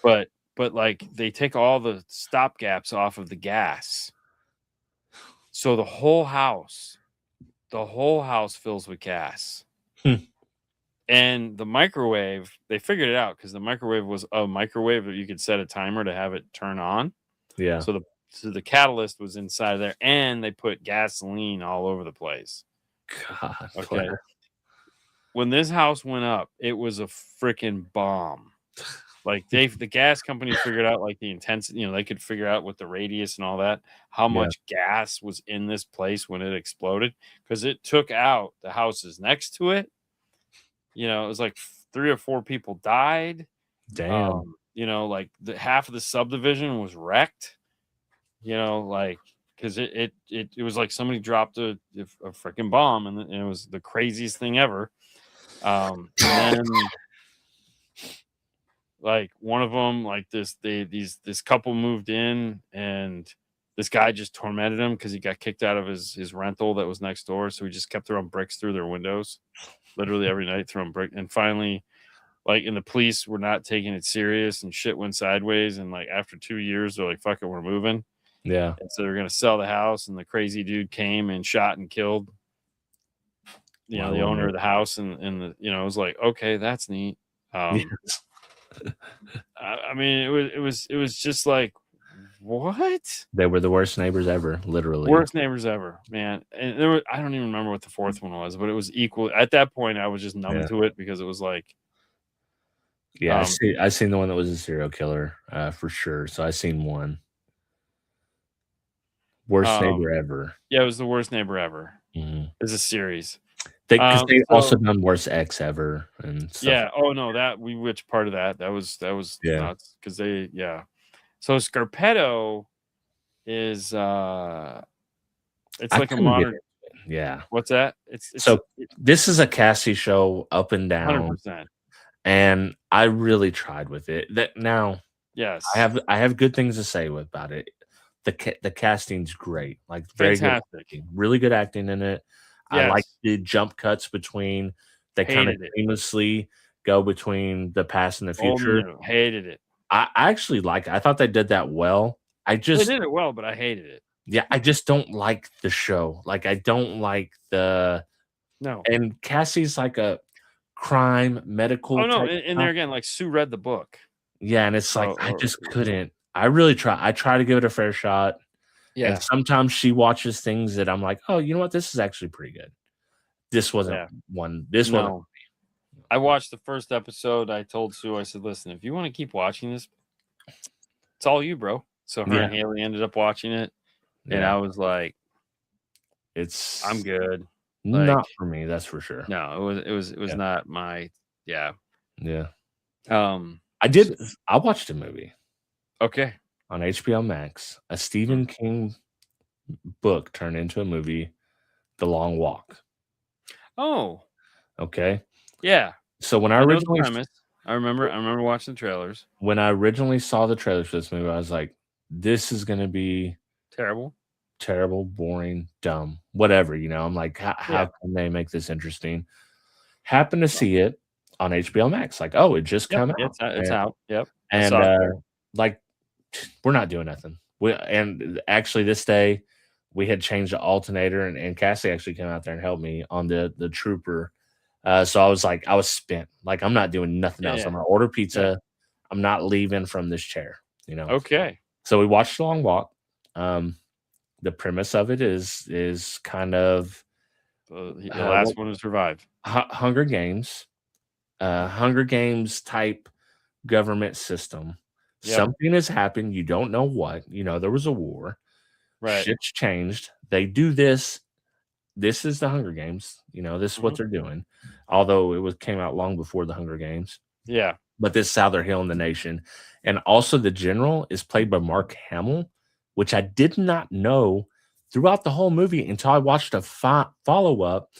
But like they take all the stopgaps off of the gas, so the whole house fills with gas. And the microwave, they figured it out because the microwave was a microwave that you could set a timer to have it turn on. Yeah. So the catalyst was inside of there, and they put gasoline all over the place. God. Okay. Claire. When this house went up, it was a freaking bomb. Like the gas company figured out like the intensity, they could figure out with the radius and all that, how much gas was in this place when it exploded, because it took out the houses next to it. It was like 3 or 4 people died. Damn. Like half of the subdivision was wrecked. Like, because it was like somebody dropped a freaking bomb, and it was the craziest thing ever. And then like one of them, like this couple moved in, and this guy just tormented him because he got kicked out of his rental that was next door. So he just kept throwing bricks through their windows, literally every night, throwing brick. And finally, like, and the police were not taking it serious, and shit went sideways. And like after 2 years, they're like, "Fuck it, we're moving." Yeah. And so they're gonna sell the house, and the crazy dude came and shot and killed the owner of the house, and it was like, okay, that's neat. I mean, it was just like, what? They were the worst neighbors ever, literally. Worst neighbors ever, man. And there I don't even remember what the fourth one was, but it was equal. At that point, I was just numb to it, because it was like, yeah, I seen the one that was a serial killer, for sure. So I seen one. Worst neighbor ever. Yeah, it was the worst neighbor ever. Mm-hmm. It's a series. They also done worst ex ever and stuff. Yeah. Oh no, which part of that was nuts, because So Scarpetto is it's like a modern. Yeah. What's that? This is a Cassie show, up and down. 100%. And I really tried with it. Yes, I have good things to say about it. The casting's great, like very fantastic, good, really good acting in it. Yes. I like the jump cuts between. They kind of seamlessly go between the past and the future. Hated it. I actually I thought they did that well. They did it well, but I hated it. Yeah, I just don't like the show. Like, I don't like the. No. And Cassie's like a crime medical. Oh no, and there again, like, Sue read the book. Yeah, and it's like I just couldn't. I really try. I try to give it a fair shot. Yeah. And sometimes she watches things that I'm like, oh, you know what? This is actually pretty good. This wasn't one. This one. I watched the first episode. I told Sue, I said, listen, if you want to keep watching this, it's all you, bro. So her and Haley ended up watching it. And I was like, I'm good. Like, not for me, that's for sure. No, it was not my. Yeah. I watched a movie. Okay. On HBO Max, a Stephen King book turned into a movie, The Long Walk. Oh. Okay. Yeah. So when I originally, I remember watching the trailers. When I originally saw the trailers for this movie, I was like, this is going to be terrible, boring, dumb, whatever, I'm like, how can they make this interesting? Happened to see it on HBO Max. Like, oh, it just came out. It's out. Yep. And like, we're not doing nothing. And actually this day we had changed the alternator, and Cassie actually came out there and helped me on the trooper. So I was like, I was spent. Like, I'm not doing nothing else. I'm Yeah. gonna order Yeah. pizza. I'm not leaving from this chair, Okay. So we watched the long walk. The premise of it is kind of The what last one to survive. Hunger Games, Hunger Games type government system. Yep. Something has happened. You don't know what. There was a war. Right. Shit's changed. They do this. This is the Hunger Games. This is what they're doing. Although came out long before the Hunger Games. Yeah. But this is how they're healing the nation. And also the general is played by Mark Hamill, which I did not know throughout the whole movie until I watched a follow-up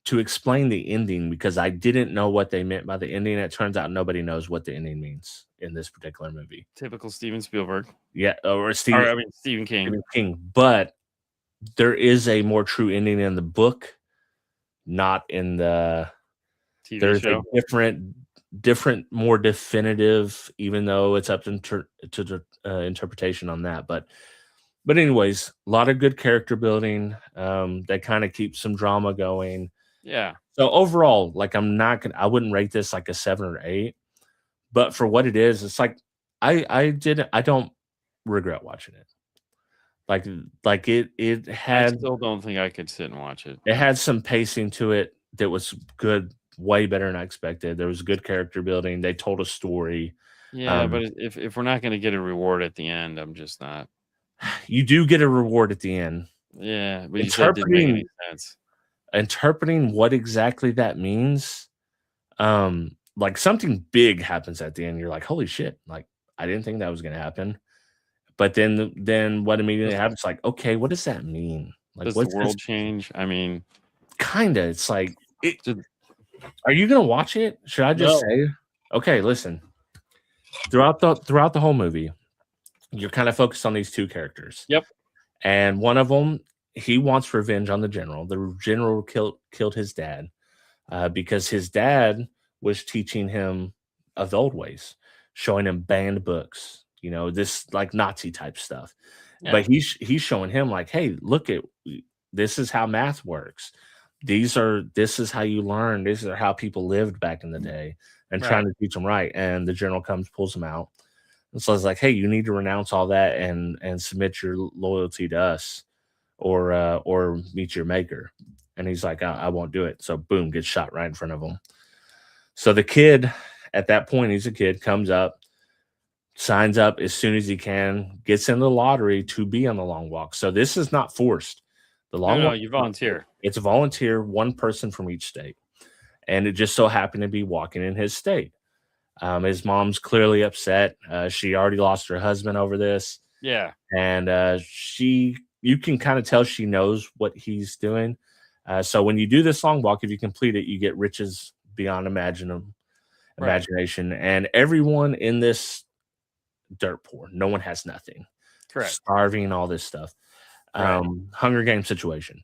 to explain the ending, because I didn't know what they meant by the ending. It turns out nobody knows what the ending means in this particular movie. Typical Steven Spielberg. Yeah, or Stephen King. Stephen King. But there is a more true ending in the book, not in the TV there's show. A different, more definitive, even though it's up to interpretation on that. But anyways, a lot of good character building. That kind of keeps some drama going. Yeah. So overall, like, I wouldn't rate this like a 7 or 8, but for what it is, it's like I don't regret watching it. Like it had. I still don't think I could sit and watch it. It had some pacing to it that was good, way better than I expected. There was good character building. They told a story. Yeah, but if we're not going to get a reward at the end, I'm just not. You do get a reward at the end. Yeah, but you said it didn't make any sense. Interpreting what exactly that means, like something big happens at the end. You're like, holy shit! Like, I didn't think that was going to happen. But then what immediately happens? Like, okay, what does that mean? Like, does the world change? I mean, kinda. It's like, are you gonna watch it? Should I just say? Okay, listen. Throughout the whole movie, you're kind of focused on these two characters. Yep. And one of them, he wants revenge on the general. The general killed his dad because his dad was teaching him of the old ways, showing him banned books. This like Nazi type stuff. Yeah. But he's showing him like, hey, look at this is how math works. This is how you learn. These are how people lived back in the day, and trying to teach them right. And the general comes, pulls him out. And so it's like, hey, you need to renounce all that and submit your loyalty to us, or meet your maker. And he's like, I won't do it. So boom, gets shot right in front of him. So the kid, at that point, he's a kid, comes up, signs up as soon as he can, gets in the lottery to be on the long walk. So this is not forced. The long walk, you volunteer. It's a volunteer, one person from each state. And it just so happened to be walking in his state. His mom's clearly upset. She already lost her husband over this. Yeah. And you can kind of tell she knows what he's doing. So when you do this long walk, if you complete it, you get riches beyond imagination. And everyone in this dirt poor. No one has nothing. Correct. Starving, all this stuff. Hunger Games situation.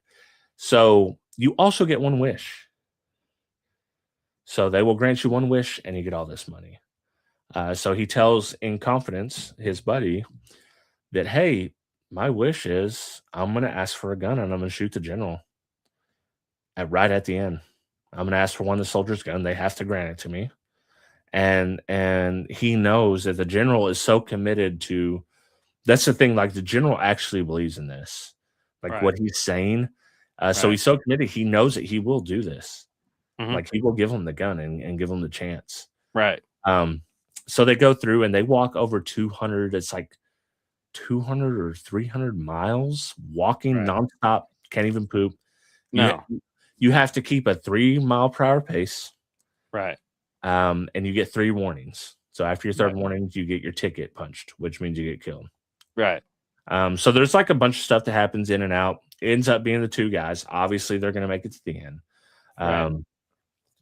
So you also get one wish. So they will grant you one wish and you get all this money. So he tells in confidence his buddy that, hey, my wish is I'm going to ask for a gun and I'm going to shoot the general right at the end. I'm going to ask for one of the soldiers' gun. They have to grant it to me. And he knows that the general is so committed to, that's the thing, like the general actually believes in this, like what he's saying. So he's so committed, he knows that he will do this. Like he will give him the gun and give him the chance. Right. So they go through and they walk over 200, it's like 200 or 300 miles walking nonstop, can't even poop. No. You have to keep a 3-mile-per-hour pace. Right. And you get 3 warnings. So after your third warning, you get your ticket punched, which means you get killed. Right. So there's like a bunch of stuff that happens in and out. It ends up being the 2 guys. Obviously, they're going to make it to the end.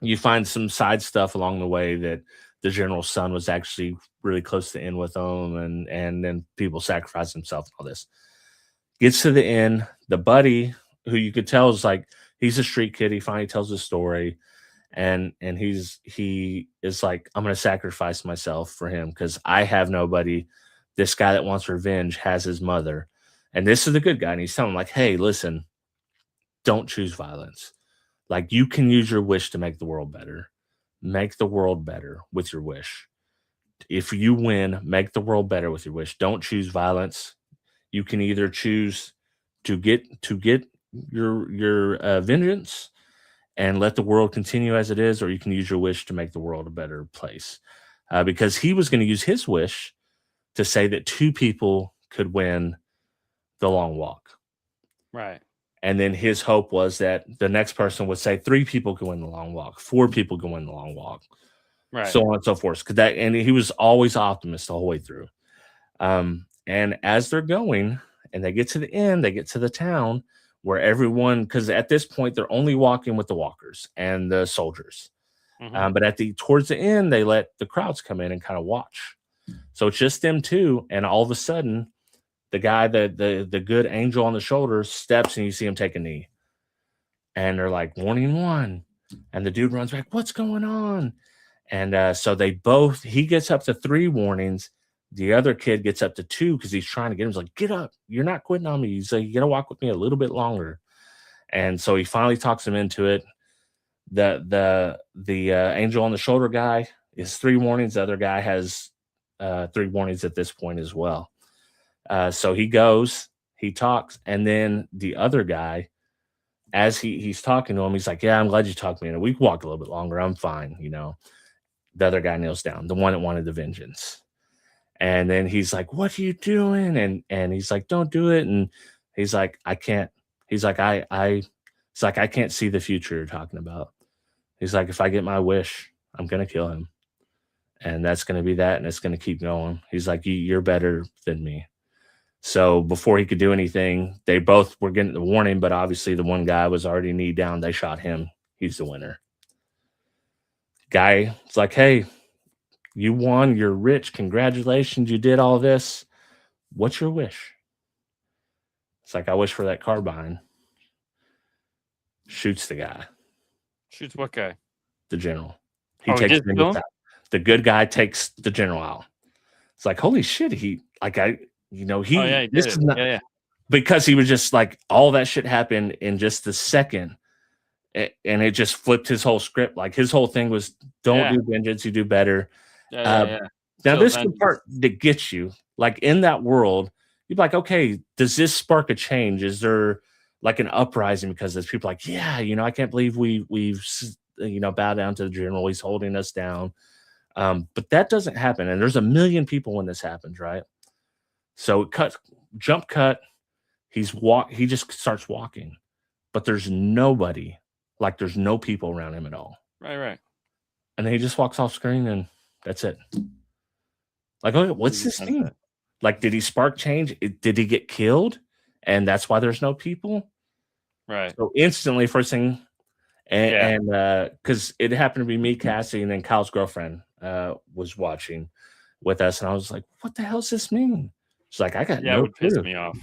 You find some side stuff along the way that the general's son was actually really close to the end with them, and then people sacrifice themselves and all this. Gets to the end. The buddy, who you could tell is like, he's a street kid. He finally tells his story. And he is like, I'm going to sacrifice myself for him because I have nobody this guy that wants revenge has his mother. And this is the good guy. And he's telling him, like, hey, listen, don't choose violence. Like, you can use your wish to make the world better. Make the world better with your wish. If you win, make the world better with your wish. Don't choose violence. You can either choose to get your vengeance and let the world continue as it is, or you can use your wish to make the world a better place. Because he was going to use his wish to say that 2 people could win the long walk. Right. And then his hope was that the next person would say 3 people can win the long walk, 4 people can win the long walk, Right. so on and so forth. And he was always optimist the whole way through. And as they're going and they get to the end, they get to the town where everyone, because at this point they're only walking with the walkers and the soldiers. But towards the end, they let the crowds come in and kind of watch. So it's just them 2, and all of a sudden, the guy, the good angel on the shoulder, steps and you see him take a knee. And they're like, warning 1. And the dude runs back, what's going on? And so he gets up to 3 warnings. The other kid gets up to 2 because he's trying to get him. He's like, get up. You're not quitting on me. He's like, you got to walk with me a little bit longer. And so he finally talks him into it. The angel on the shoulder guy is 3 warnings. The other guy has 3 warnings at this point as well. So he goes, he talks, and then the other guy, as he's talking to him, he's like, yeah, I'm glad you talked to me. And we can walk a little bit longer. I'm fine. The other guy kneels down, the one that wanted the vengeance. And then he's like, what are you doing? And he's like, don't do it. And he's like, I can't. He's like, I can't see the future you're talking about. He's like, if I get my wish, I'm going to kill him. And that's going to be that. And it's going to keep going. He's like, you're better than me. So before he could do anything, they both were getting the warning, but obviously the one guy was already knee down. They shot him. He's the winner. Guy, it's like, hey, you won. You're rich. Congratulations. You did all this. What's your wish? It's like, I wish for that carbine. Shoots the guy. Shoots what guy? The general. He takes him out. The good guy takes the general out. It's like, holy shit. Because he was just like, all that shit happened in just a second. And it just flipped his whole script. Like, his whole thing was, don't do vengeance, you do better. Now, this is the part that gets you. Like, in that world, you'd be like, okay, does this spark a change? Is there like an uprising because there's people like, yeah, I can't believe we've bowed down to the general. He's holding us down. But that doesn't happen. And there's a million people when this happens, right? So jump cut. He just starts walking, but there's nobody. Like, there's no people around him at all. Right. And then he just walks off screen and that's it. Like, okay, what's this thing? Like, did he spark change? Did he get killed? And that's why there's no people? Right. So instantly, first thing, and because it happened to be me, Cassie, and then Kyle's girlfriend was watching with us. And I was like, what the hell does this mean? She's like, I got no clue. It would piss me off.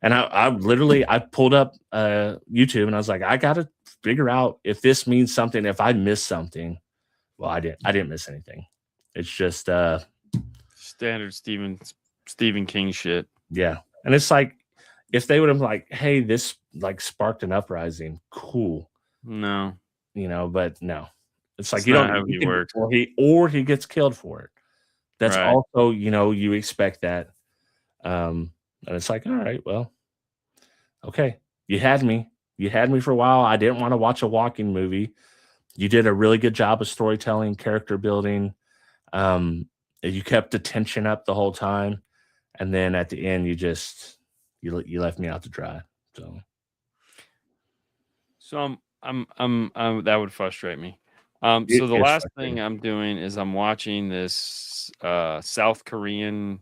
And I literally pulled up YouTube and I was like, I got to figure out if this means something, if I missed something. Well, I didn't miss anything. It's just standard Stephen King shit. Yeah. And it's like, if they would have like, hey, this like sparked an uprising, cool. No. But no. It's like, you don't know how he works. Or he gets killed for it. That's right. Also, you expect that. And it's like, all right, well, okay. You had me for a while. I didn't want to watch a walking movie. You did a really good job of storytelling, character building. You kept the tension up the whole time. And then at the end, you left me out to dry. So I'm that would frustrate me. So the last thing I'm doing is I'm watching this South Korean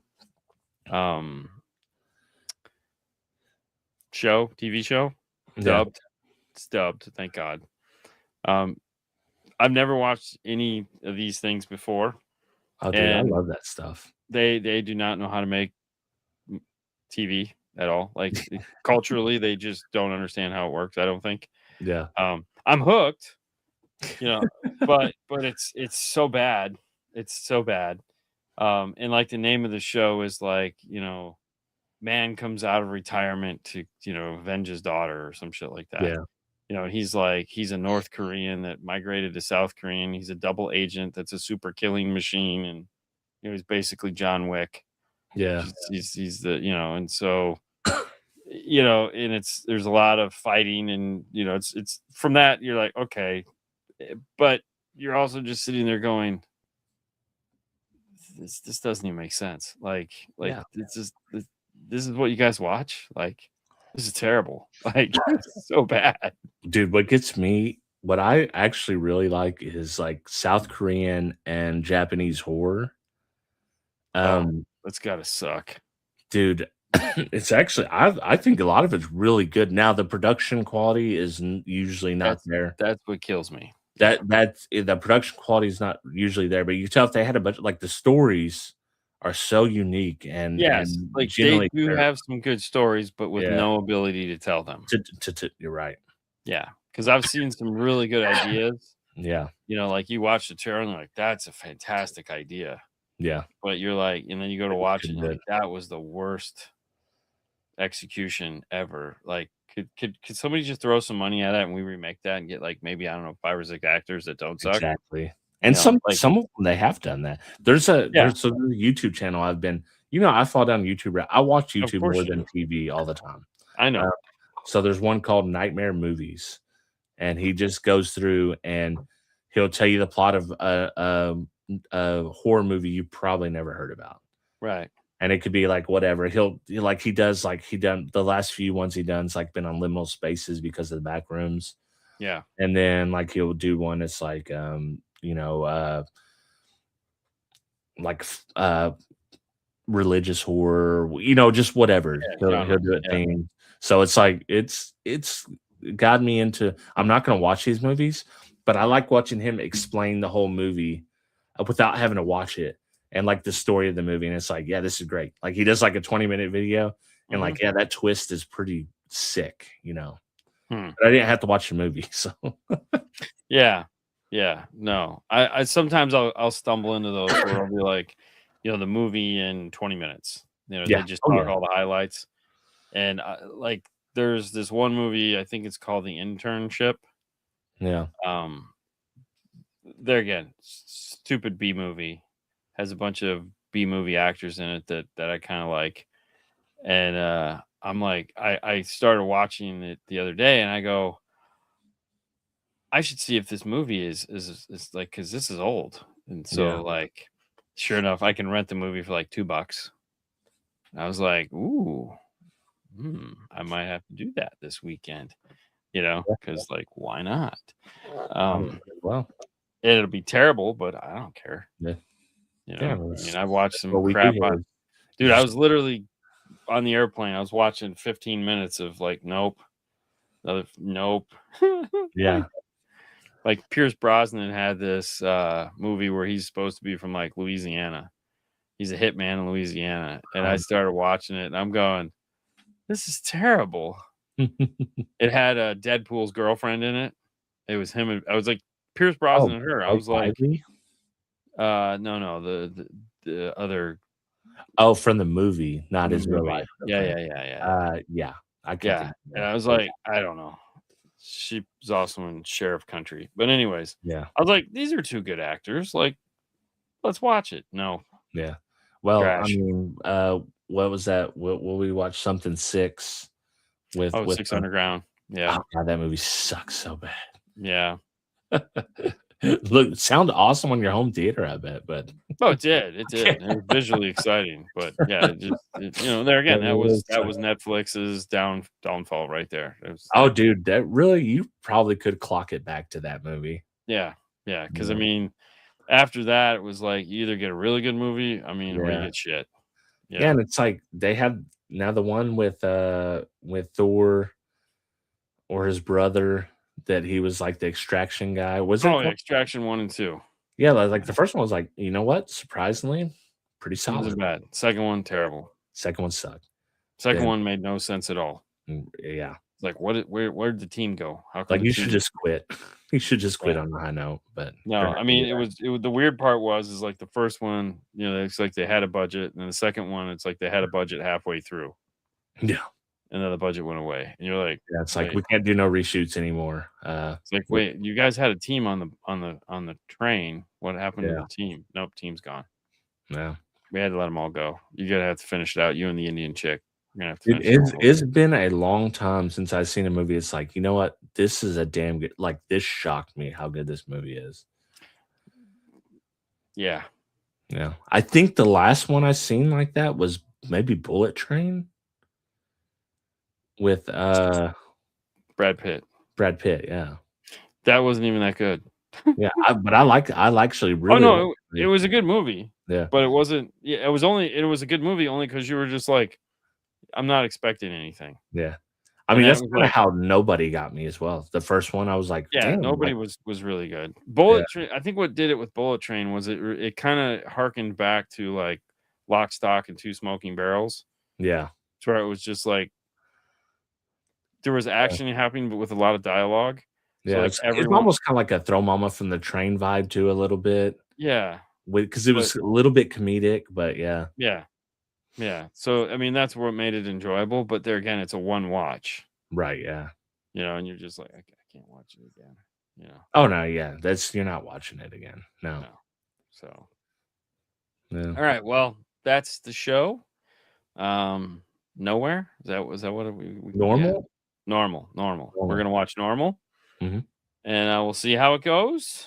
TV show. Dubbed. It's dubbed, thank God. I've never watched any of these things before. Oh, dude, I love that stuff. They do not know how to make TV at all. Like, culturally, they just don't understand how it works, I don't think. Yeah. I'm hooked, but it's so bad. It's so bad. And like the name of the show is like, man comes out of retirement to, avenge his daughter or some shit like that. Yeah. And he's a North Korean that migrated to South Korean. He's a double agent that's a super killing machine. And, he's basically John Wick. Yeah. He's the, and so, and there's a lot of fighting and, it's from that, you're like, okay, but you're also just sitting there going, this doesn't even make sense. Like Yeah. this is what you guys watch. Like, this is terrible. Like, it's so bad. Dude, what I actually really like is like South Korean and Japanese horror. That's gotta suck. Dude, it's actually I think a lot of it's really good. Now the production quality is usually not there. That's what kills me. The production quality is not usually there, but you can tell if they had a bunch like the stories are so unique and Yes, and like generally they do they're- have some good stories, but with Yeah. no ability to tell them. you're right. Yeah, because I've seen some really good ideas. Yeah. Like you watch the trailer and you're like, that's a fantastic idea. Yeah. But you're like, and then you go to watch it and you're good. like, that was the worst execution ever. Like, could somebody just throw some money at it and we remake that and get like maybe, I don't know, 5 or 6 actors that don't suck? Exactly. And know, some like- some of them they have done that. There's a YouTube channel I've been, I fall down YouTube. I watch YouTube course more you than do. TV all the time. I know. So there's one called Nightmare Movies, and he just goes through and he'll tell you the plot of a horror movie you probably never heard about. Right. And it could be like whatever. He done the last few ones he done's like been on liminal spaces because of the back rooms. Yeah. And then like he'll do one that's like religious horror, just whatever. He'll do it themed. So it's like it's got me into. I'm not going to watch these movies, but I like watching him explain the whole movie without having to watch it and like the story of the movie. And it's like, yeah, this is great. Like he does like a 20-minute video and like, yeah, that twist is pretty sick, But I didn't have to watch the movie, so Yeah. No, I sometimes I'll stumble into those where I'll be like, the movie in 20 minutes. They just talk all the highlights. And like, there's this one movie, I think it's called The Internship. Yeah. There again, stupid B movie, has a bunch of B movie actors in it that I kind of like. And I'm like, I started watching it the other day and I go, I should see if this movie is like, because this is old. And so like, sure enough, I can rent the movie for like $2. And I was like, ooh, I might have to do that this weekend, because like, why not? Well, it'll be terrible, but I don't care. Yeah. I watched some crap on, dude. I was literally on the airplane. I was watching 15 minutes of like, nope. Yeah. Like Pierce Brosnan had this movie where he's supposed to be from like Louisiana. He's a hitman in Louisiana. And I started watching it and I'm going, this is terrible. It had Deadpool's girlfriend in it. It was him. I was like, Pierce Brosnan and her. I was like, no, the other. Oh, from the movie, not his real life. Yeah. Yeah. And I was like, I don't know. She was also in Sheriff Country. But anyways, yeah. I was like, these are two good actors. Like, let's watch it. No. Yeah. Well, Trash. I mean, what was that? Will we watch something 6 with 6 Underground? Yeah. Oh, God, that movie sucks so bad. Yeah. Look, it sounded awesome on your home theater, I bet, but it did. It was visually exciting, but yeah, there again, that was Netflix's downfall right there. Dude, that really, you probably could clock it back to that movie. Yeah, because I mean, after that, it was like you either get a really good movie, or you get shit. Yeah, and it's like they have now the one with Thor or his brother. That he was like the Extraction guy. Was it Extraction 1 and 2? Yeah, like the first one was like, you know what? Surprisingly, pretty solid. Wasn't bad. Second one, terrible. Second one sucked. Second one made no sense at all. Yeah. It's like, where'd the team go? How come Like, the you team should just quit. You should just quit Yeah. on a high note, but No, they're not I gonna mean, do it was the weird part is like the first one, it's like they had a budget, and the second one, it's like they had a budget halfway through, that. Yeah. and then the budget went away, and you're like, Yeah, it's like, wait, we can't do no reshoots anymore. it's like, We wait, you guys had a team on the train. What happened to Yeah, the team? Nope, team's gone. yeah. We had to let them all go. You gotta have to finish it out. You and the Indian chick, you're gonna have to It finish it is all over. it's been a long time since I've seen a movie. It's like, you know what? This is a damn good, like, this shocked me how good this movie is. Yeah, Yeah. I think the last one I seen like that was maybe Bullet Train with, Brad Pitt. Brad Pitt, yeah. That wasn't even that good. Yeah, but I actually Oh really like no, the it movie. was a good movie, Yeah. but it wasn't. Yeah, it was a good movie only because you were just like, I'm not expecting anything. Yeah. I And mean, then it that's was kinda like, how Nobody got me as well. The first one, I was like, yeah, "Damn," nobody like, was really good. yeah, Bullet Train. I think what did it with Bullet Train was it kind of harkened back to like Lock, Stock, and Two Smoking Barrels, yeah, to where it was just like there was yeah, action happening, but with a lot of dialogue. So yeah. like It's everyone, almost kinda like a Throw Mama from the Train vibe too a little bit, yeah, because it but was a little bit comedic, but yeah. yeah, yeah. So I mean, that's what made it enjoyable. But there again, it's a one watch, Right, yeah. and you're just like, I can't watch it again, you know. Oh, no, yeah, that's you're not watching it again. No. No. So Yeah. all right, well, that's the show. Nowhere? Was that what yeah. Normal? Normal. We're Normal. gonna watch Normal, Mhm. and we'll see how it goes.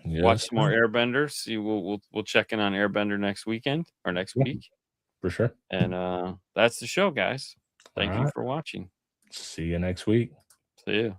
Watch Yes, some more sir. Airbender. See, we'll check in on Airbender next weekend or next Yeah, week. for sure. And that's the show, guys. Thank you Alright. for watching. See you next week. See you.